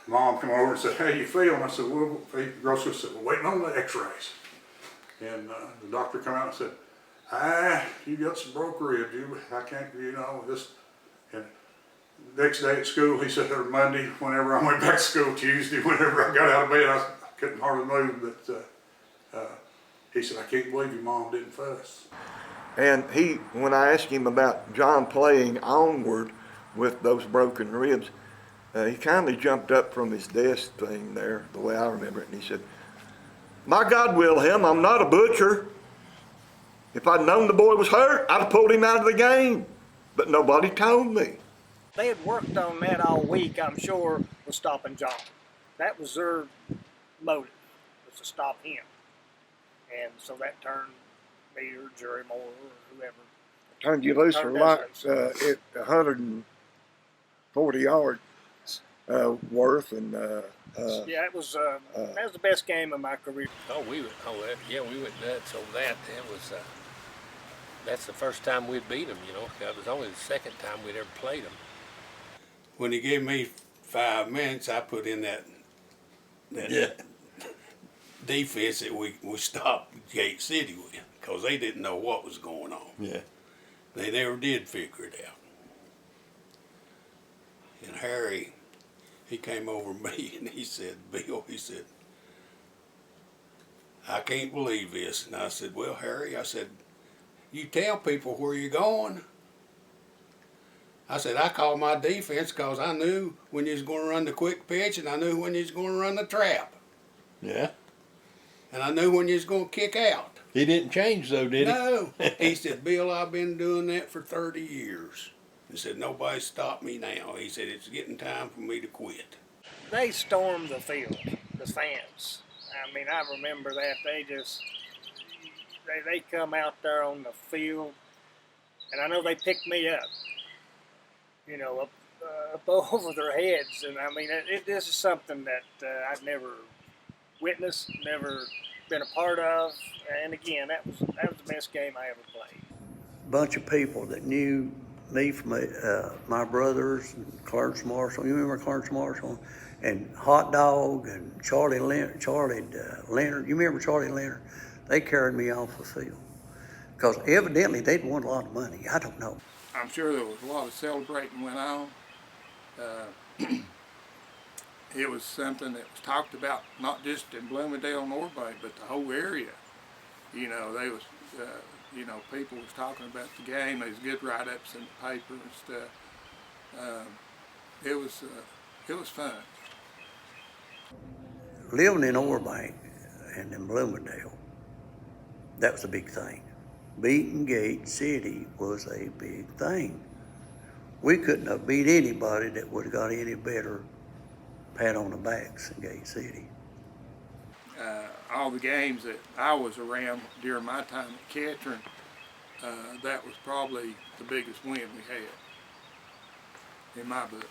Mom came over and said, "How you feel?" And I said, "Well," Grosko said, "We're waiting on the x-rays." And the doctor came out and said, "You got some broke ribs. I can't, you know, this." And next day at school, he said, or Monday, whenever I went back to school, Tuesday, whenever I got out of bed, I couldn't hardly move, but he said, "I can't believe your mom didn't fuss." And when I asked him about John playing onward with those broken ribs, he kindly jumped up from his desk thing there, the way I remember it, and he said, "My God, Wilhelm, I'm not a butcher. If I'd known the boy was hurt, I'd have pulled him out of the game. But nobody told me." They had worked on that all week, I'm sure, with stopping John. That was their motive, was to stop him. And so that turned me or Jerry Moore or whoever. Turned you loose for like at 140 yards worth, and yeah, it was that was the best game of my career. We went nuts over that. It was that's the first time we'd beat them, you know. It was only the second time we'd ever played them. When he gave me 5 minutes, I put in that defense that we stopped Gate City with, because they didn't know what was going on. Yeah. They never did figure it out. And Harry, he came over to me and he said, "Bill," he said, "I can't believe this." And I said, "Well, Harry," I said, "you tell people where you're going." I said, "I called my defense because I knew when you was going to run the quick pitch, and I knew when you was going to run the trap. Yeah. And I knew when you was going to kick out." He didn't change though, did he? No. He said, "Bill, I've been doing that for 30 years. He said, "Nobody stopped me now." He said, "It's getting time for me to quit." They stormed the field, the fans. I mean, I remember that. They come out there on the field, and I know they picked me up, you know, up over their heads. And I mean, this is something that I've never witnessed, never been a part of. And again, that was the best game I ever played. Bunch of people that knew me from my brothers, and Clarence Marshall. You remember Clarence Marshall? And Hot Dog and Charlie Leonard. You remember Charlie Leonard? They carried me off the field. Because evidently they'd won a lot of money. I don't know. I'm sure there was a lot of celebrating went on. It was something that was talked about not just in Bloomingdale, Norway, but the whole area. You know, they was, you know, people was talking about the game. There was good write-ups in the paper and stuff. It was fun. Living in Orbank and in Bloomingdale, that was a big thing. Beating Gate City was a big thing. We couldn't have beat anybody that would have got any better pat on the backs than Gate City. All the games that I was around during my time at Ketron, that was probably the biggest win we had, in my book.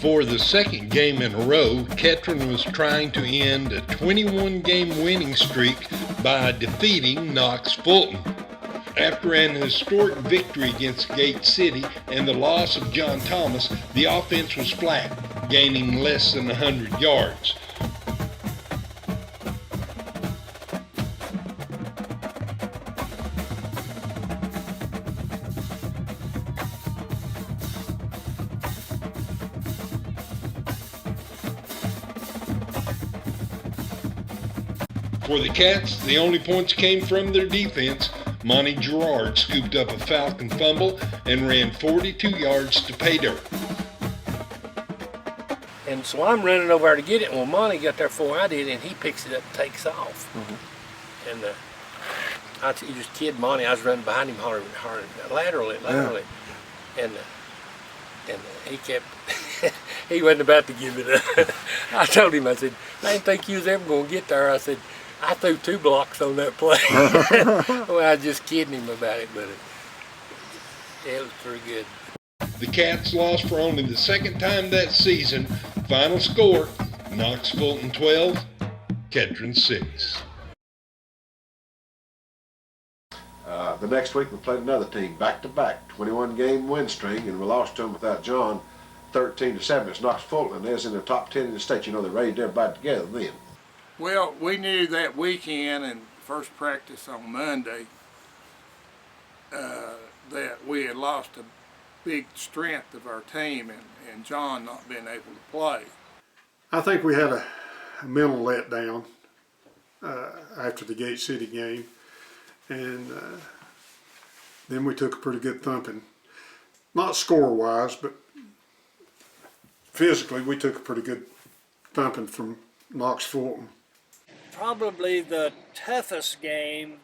For the second game in a row, Ketron was trying to end a 21-game winning streak by defeating Knox Fulton. After an historic victory against Gate City and the loss of John Thomas, the offense was flat, gaining less than 100 yards. For the Cats, the only points came from their defense. Monty Gerard scooped up a Falcon fumble and ran 42 yards to pay dirt. And so I'm running over there to get it, and well, Monty got there before I did, and he picks it up and takes off. And you just kid Monty, I was running behind him hollering laterally. And he kept, he wasn't about to give it up. I told him, I said, I didn't think you was ever going to get there. I said, I threw 2 blocks on that play. Well, I was just kidding him about it, but it was pretty good. The Cats lost for only the second time that season. Final score, Knox Fulton 12, Ketron 6. The next week we played another team back-to-back, 21-game win string, and we lost to them without John, 13-7. It's Knox Fulton, and they was in the top 10 in the state. You know, they raised everybody together then. Well, we knew that weekend and first practice on Monday that we had lost a big strength of our team and John not being able to play. I think we had a mental letdown after the Gate City game, and then we took a pretty good thumping. Not score-wise, but physically we took a pretty good thumping from Knox Fulton. Probably the toughest game,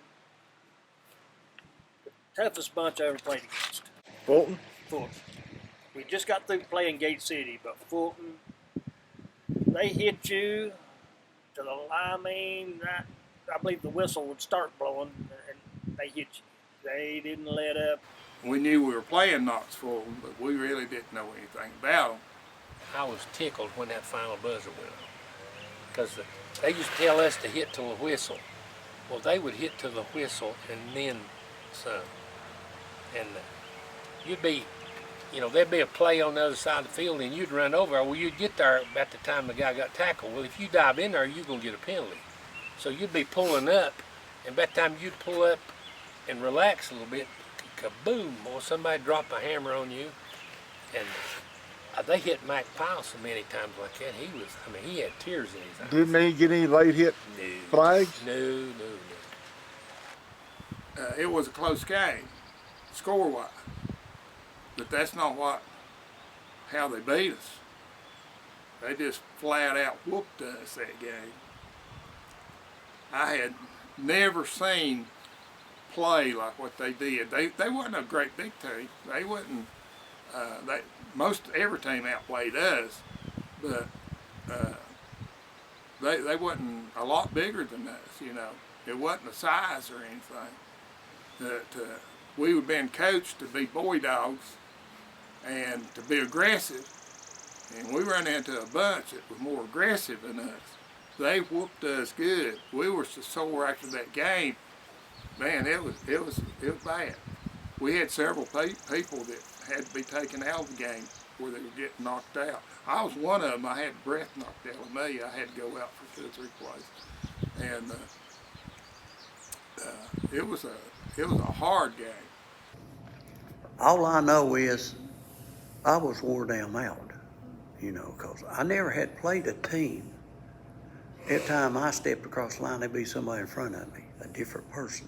toughest bunch I ever played against. Fulton? Fulton. We just got through playing Gate City, but Fulton, they hit you to the, I believe the whistle would start blowing and they hit you. They didn't let up. We knew we were playing Knox Fulton, but we really didn't know anything about them. I was tickled when that final buzzer went on, because they used to tell us to hit till the whistle. Well, they would hit till the whistle and then some. And you'd be, you know, there'd be a play on the other side of the field and you'd run over. Well, you'd get there about the time the guy got tackled. Well, if you dive in there, you're going to get a penalty. So you'd be pulling up, and by the time you'd pull up and relax a little bit, kaboom, or somebody drop a hammer on you. And they hit Mac Powell so many times like that. He had tears in his eyes. Didn't he get any late hit flags? No. It was a close game, score-wise, but that's not how they beat us. They just flat out whooped us that game. I had never seen play like what they did. They wasn't a great big team. They wasn't. Every team outplayed us, but they wasn't a lot bigger than us. You know, it wasn't the size or anything. We had been coached to be boy dogs and to be aggressive, and we run into a bunch that was more aggressive than us. They whooped us good. We were so sore after that game. Man, it was bad. We had several people that had to be taken out of the game where they were getting knocked out. I was one of them. I had breath knocked out of me. I had to go out for 2 or 3 plays, and it was a hard game. All I know is I was wore down out, you know, because I never had played a team. Every time I stepped across the line, there'd be somebody in front of me, a different person.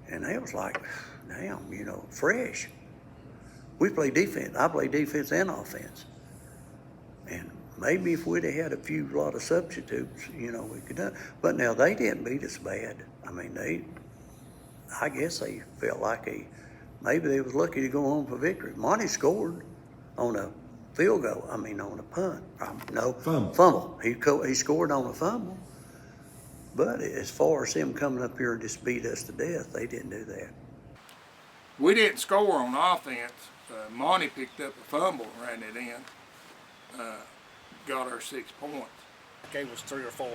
And they was like, damn, you know, fresh. We play defense. I play defense and offense. And maybe if we'd have had a lot of substitutes, you know, we could have. But now they didn't beat us bad. I mean, I guess they felt like maybe they was lucky to go home for victory. Monty scored on a field goal. I mean, on a punt. Fumble. He scored on a fumble. But as far as him coming up here and just beat us to death, they didn't do that. We didn't score on offense. Monty picked up a fumble and ran it in. Got our 6 points. Gave us 3 or 4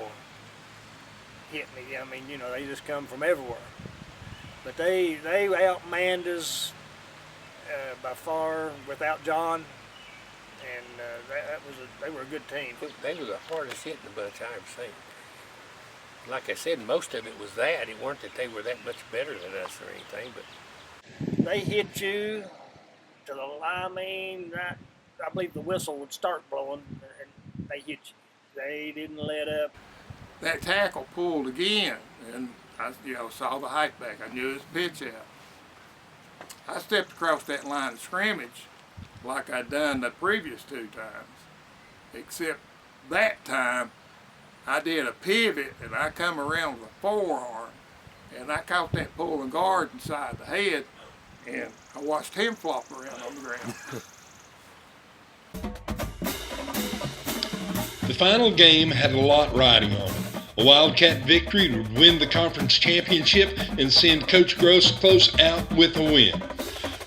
hit me. I mean, you know, they just come from everywhere. But they outmanned us by far without John, and they were a good team. They were the hardest hitting bunch I ever seen. Like I said, most of it was that. It weren't that they were that much better than us or anything, but they hit you to the line. I mean, I believe the whistle would start blowing, and they hit you. They didn't let up. That tackle pulled again, and I, saw the halfback. I knew it was a pitch out. I stepped across that line of scrimmage like I'd done the previous 2 times, except that time I did a pivot and I come around with a forearm, and I caught that pulling guard inside the head, and I watched him flop around on the ground. The final game had a lot riding on it. A Wildcat victory would win the conference championship and send Coach Gross close out with a win.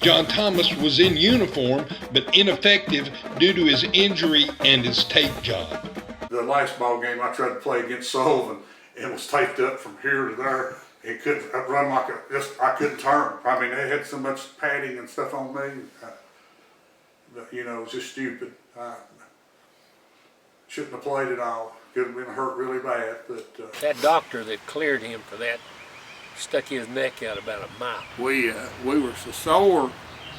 John Thomas was in uniform, but ineffective due to his injury and his tape job. The last ball game I tried to play against Sullivan, it was taped up from here to there. It couldn't run I couldn't turn. I mean, they had so much padding and stuff on me. It was just stupid. Shouldn't have played at all. Could have been hurt really bad. But that doctor that cleared him for that stuck his neck out about a mile. We were so sore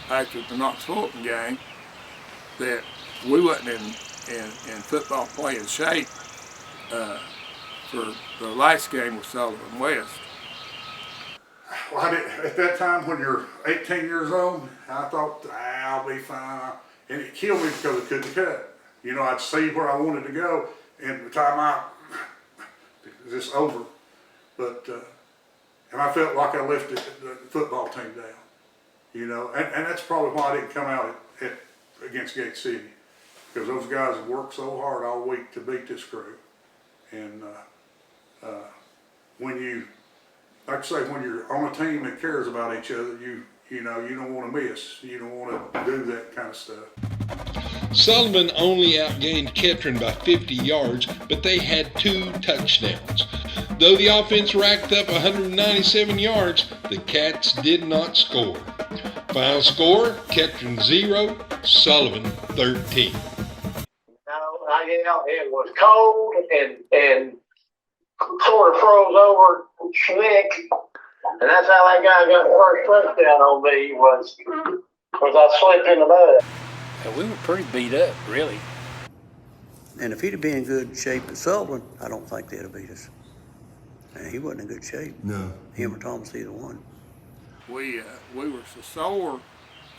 after the Knox Fulton game that we wasn't in football playing shape for the last game with Sullivan West. Well, at that time when you're 18 years old, I thought, I'll be fine. And it killed me because I couldn't cut. I'd see where I wanted to go, and the time it was just over. But, and I felt like I left the football team down, and that's probably why I didn't come out against Gate City, because those guys have worked so hard all week to beat this crew. And when you're on a team that cares about each other, you don't want to miss. You don't want to do that kind of stuff. Sullivan only outgained Ketron by 50 yards, but they had 2 touchdowns. Though the offense racked up 197 yards, the Cats did not score. Final score, Ketron 0, Sullivan 13. It was cold and sort of froze over slick, and that's how that guy got the first touchdown on me was I slipped in the mud. And we were pretty beat up, really. And if he'd have been in good shape at Sullivan, I don't think they'd have beat us. And he wasn't in good shape. No. Him or Thomas, either one. We were so sore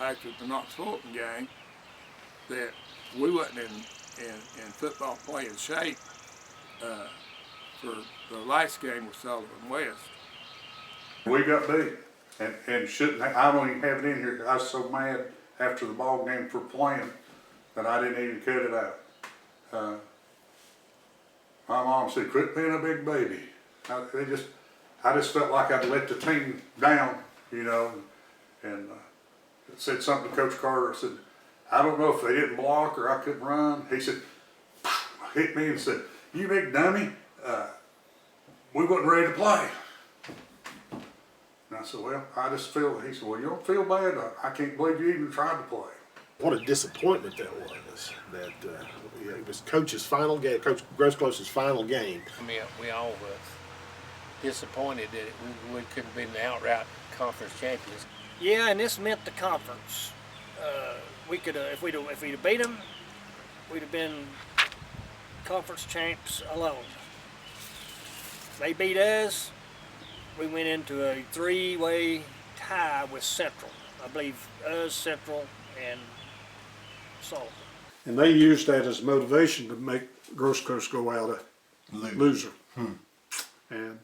after the Knox Fulton game that we wasn't in football playing shape for the last game with Sullivan West. We got beat, and shouldn't. I don't even have it in here. I was so mad after the ball game for playing that I didn't even cut it out. My mom said, "Quit being a big baby." I just felt like I'd let the team down, and said something to Coach Carter. I said, "I don't know if they didn't block or I couldn't run." He said, hit me and said, "You big dummy, we wasn't ready to play." And I said, "Well, I just feel," he said, "Well, you don't feel bad. I can't believe you even tried to play." What a disappointment that was. That it was Coach's final game, Coach Grosclose's final game. I mean, we all was disappointed that we couldn't be the outright conference champions. Yeah, and this meant the conference. We could, if we'd have beat them, we'd have been conference champs alone. They beat us. We went into a three-way tie with Central. I believe us, Central, and Sullivan. And they used that as motivation to make Gross Coast go out a loser. And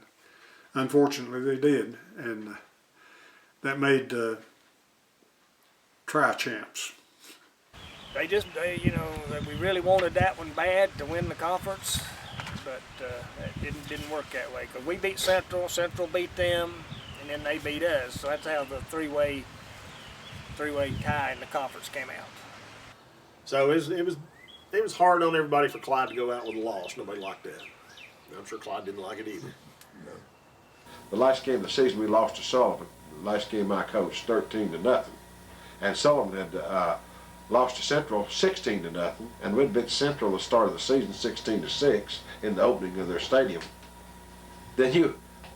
unfortunately they did. And that made tri-champs. We really wanted that one bad to win the conference, but it didn't work that way. Because we beat Central, Central beat them, and then they beat us. So that's how the three-way tie in the conference came out. So it was hard on everybody for Clyde to go out with a loss. Nobody liked that. I'm sure Clyde didn't like it either. No. The last game of the season we lost to Sullivan. The last game I coached 13-0, and Sullivan had lost to Central 16-0, and we'd beat Central at the start of the season 16-6 in the opening of their stadium. Then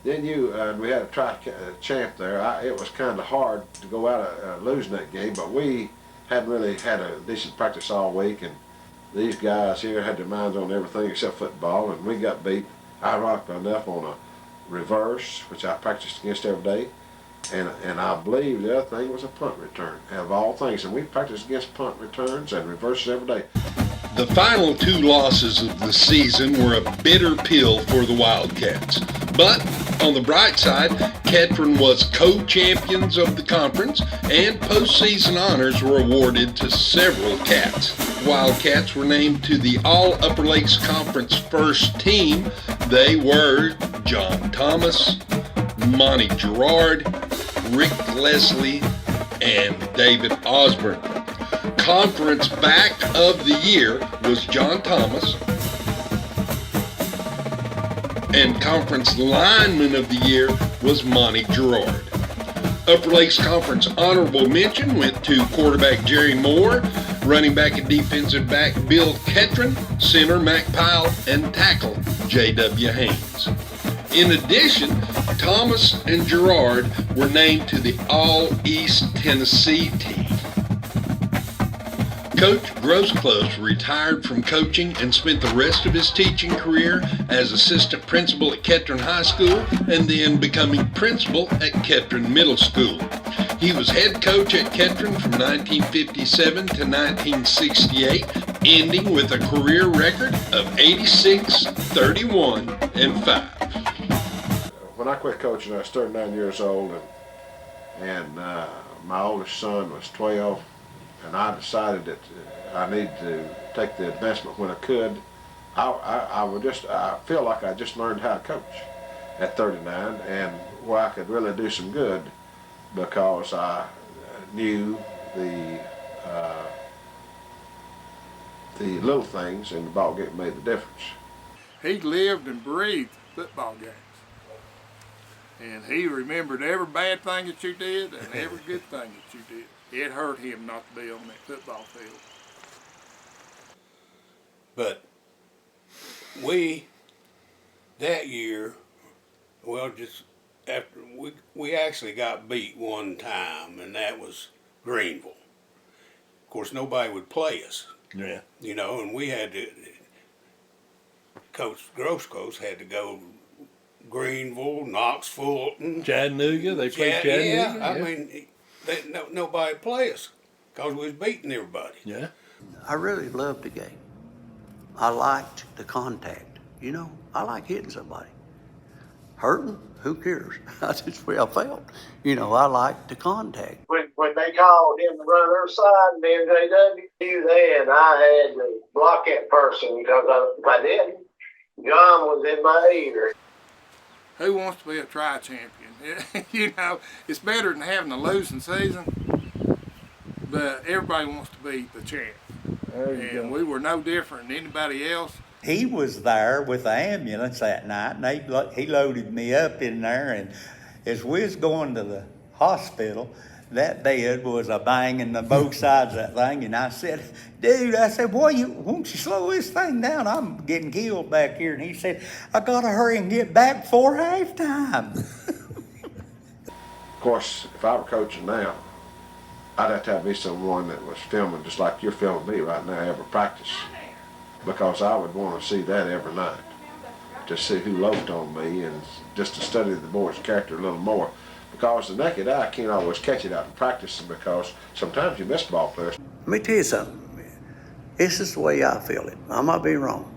we had a tri-champ there. It was kind of hard to go out losing that game, but we hadn't really had a decent practice all week, and these guys here had their minds on everything except football, and we got beat, ironically enough, on a reverse, which I practiced against every day, and I believe the other thing was a punt return, of all things, and we practiced against punt returns and reverses every day. The final two losses of the season were a bitter pill for the Wildcats. But on the bright side, Ketron was co-champions of the conference, and postseason honors were awarded to several Cats. Wildcats were named to the All-Upper Lakes Conference first team. They were John Thomas, Monty Gerard, Rick Leslie, and David Osborne. Conference Back of the Year was John Thomas, and Conference Lineman of the Year was Monty Gerard. Upper Lakes Conference Honorable Mention went to quarterback Jerry Moore, running back and defensive back Bill Ketron, center Mac Pyle, and tackle J.W. Haynes. In addition, Thomas and Gerard were named to the All-East Tennessee team. Coach Grosclose retired from coaching and spent the rest of his teaching career as assistant principal at Ketron High School and then becoming principal at Ketron Middle School. He was head coach at Ketron from 1957 to 1968, ending with a career record of 86, 31, and 5. When I quit coaching, I was 39 years old, and my oldest son was 12. And I decided that I needed to take the advancement when I could. I feel like I just learned how to coach at 39, and where I could really do some good because I knew the little things in the ball game made the difference. He lived and breathed football games, and he remembered every bad thing that you did and every good thing that you did. It hurt him not to be on that football field. But we, that year, well, just after, we actually got beat one time, and that was Greenville. Of course, nobody would play us. Yeah. You know, and we had to, Coach Grosclose had to go Greenville, Knoxville, Chattanooga, they played Chattanooga. Yeah, I mean, nobody would play us because we was beating everybody. Yeah. I really loved the game. I liked the contact. You know, I like hitting somebody. Hurting? Who cares? That's just the way I felt. You know, I liked the contact. When they called him to run their side and then JW, then I had to block that person because if I didn't, John was in my ear. Who wants to be a tri-champion? You know, it's better than having a losing season, but everybody wants to be the champ. And we were no different than anybody else. He was there with the ambulance that night, and he loaded me up in there, and as we was going to the hospital, that bed was a banging on both sides of that thing. And I said, dude, boy, won't you slow this thing down? I'm getting killed back here. And he said, I got to hurry and get back before halftime. Of course, if I were coaching now, I'd have to have me someone that was filming just like you're filming me right now every practice, because I would want to see that every night, to see who loafed on me and just to study the boy's character a little more, because the naked eye can't always catch it out in practice, because sometimes you miss ball players. Let me tell you something. This is the way I feel it. I might be wrong.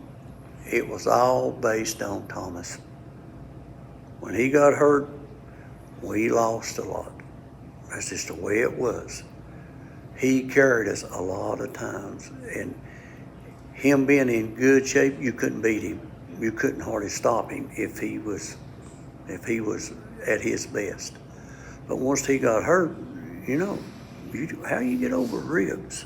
It was all based on Thomas. When he got hurt, we lost a lot. That's just the way it was. He carried us a lot of times, and him being in good shape, you couldn't beat him. You couldn't hardly stop him if he was at his best. But once he got hurt, how you get over ribs?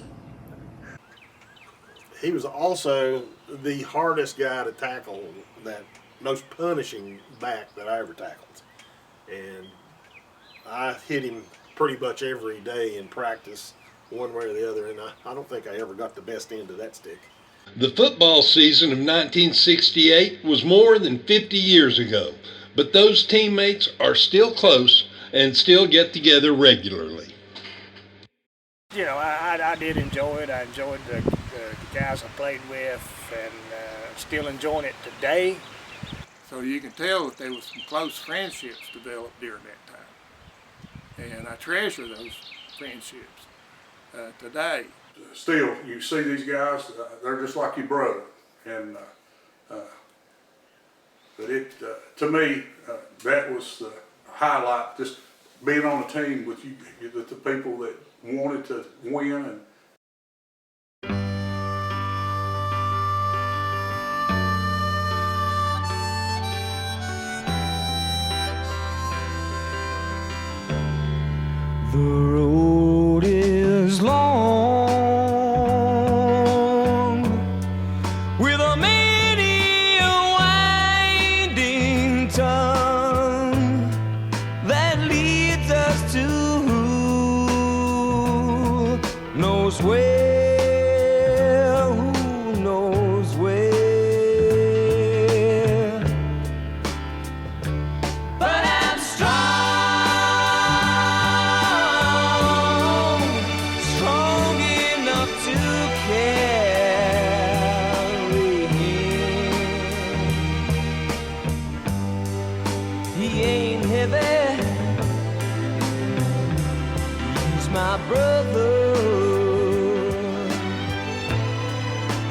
He was also the hardest guy to tackle, that most punishing back that I ever tackled. And I hit him pretty much every day in practice, one way or the other, and I don't think I ever got the best end of that stick. The football season of 1968 was more than 50 years ago, but those teammates are still close and still get together regularly. I did enjoy it. I enjoyed the guys I played with, and still enjoying it today. So you can tell that there was some close friendships developed during that time. And I treasure those friendships today. Still, you see these guys, they're just like your brother. And but to me, that was the highlight, just being on a team with you, with the people that wanted to win. And the road is long, with a many a winding tongue that leads us to who knows where, who knows where. But I'm strong enough to carry him. He ain't heavy, he's my brother.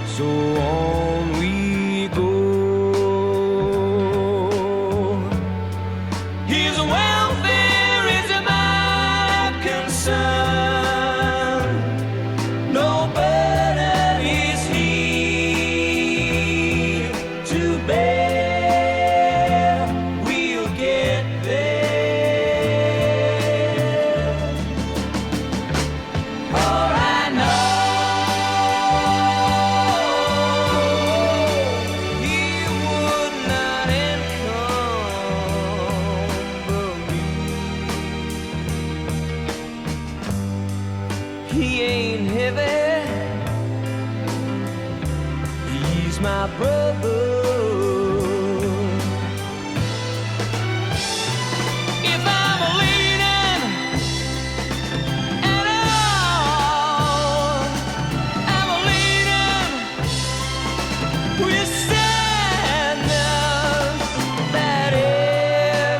So on we go. His welfare is my concern. No burden is he to bear. We'll get there. For I know he would not encumber me. He ain't heavy, he's my brother. If I'm leaning at all, I'm leaning with sadness that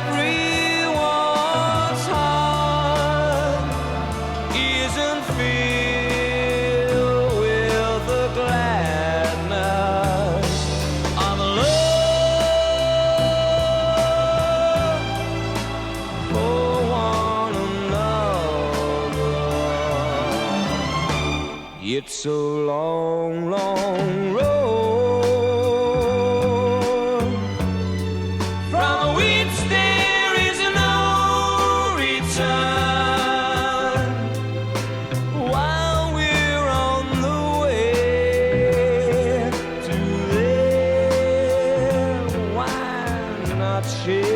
everyone's heart isn't filled with the gladness of love for one another. It's a long, long road from which there is no return. While we're on the way to there, why not share?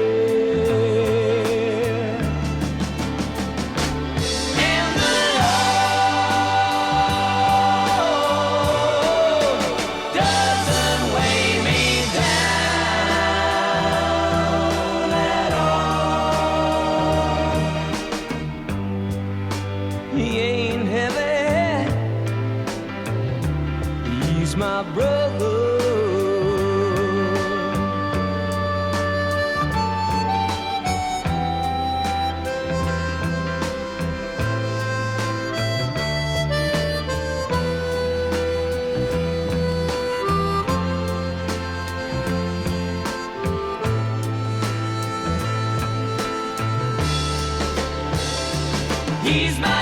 He's my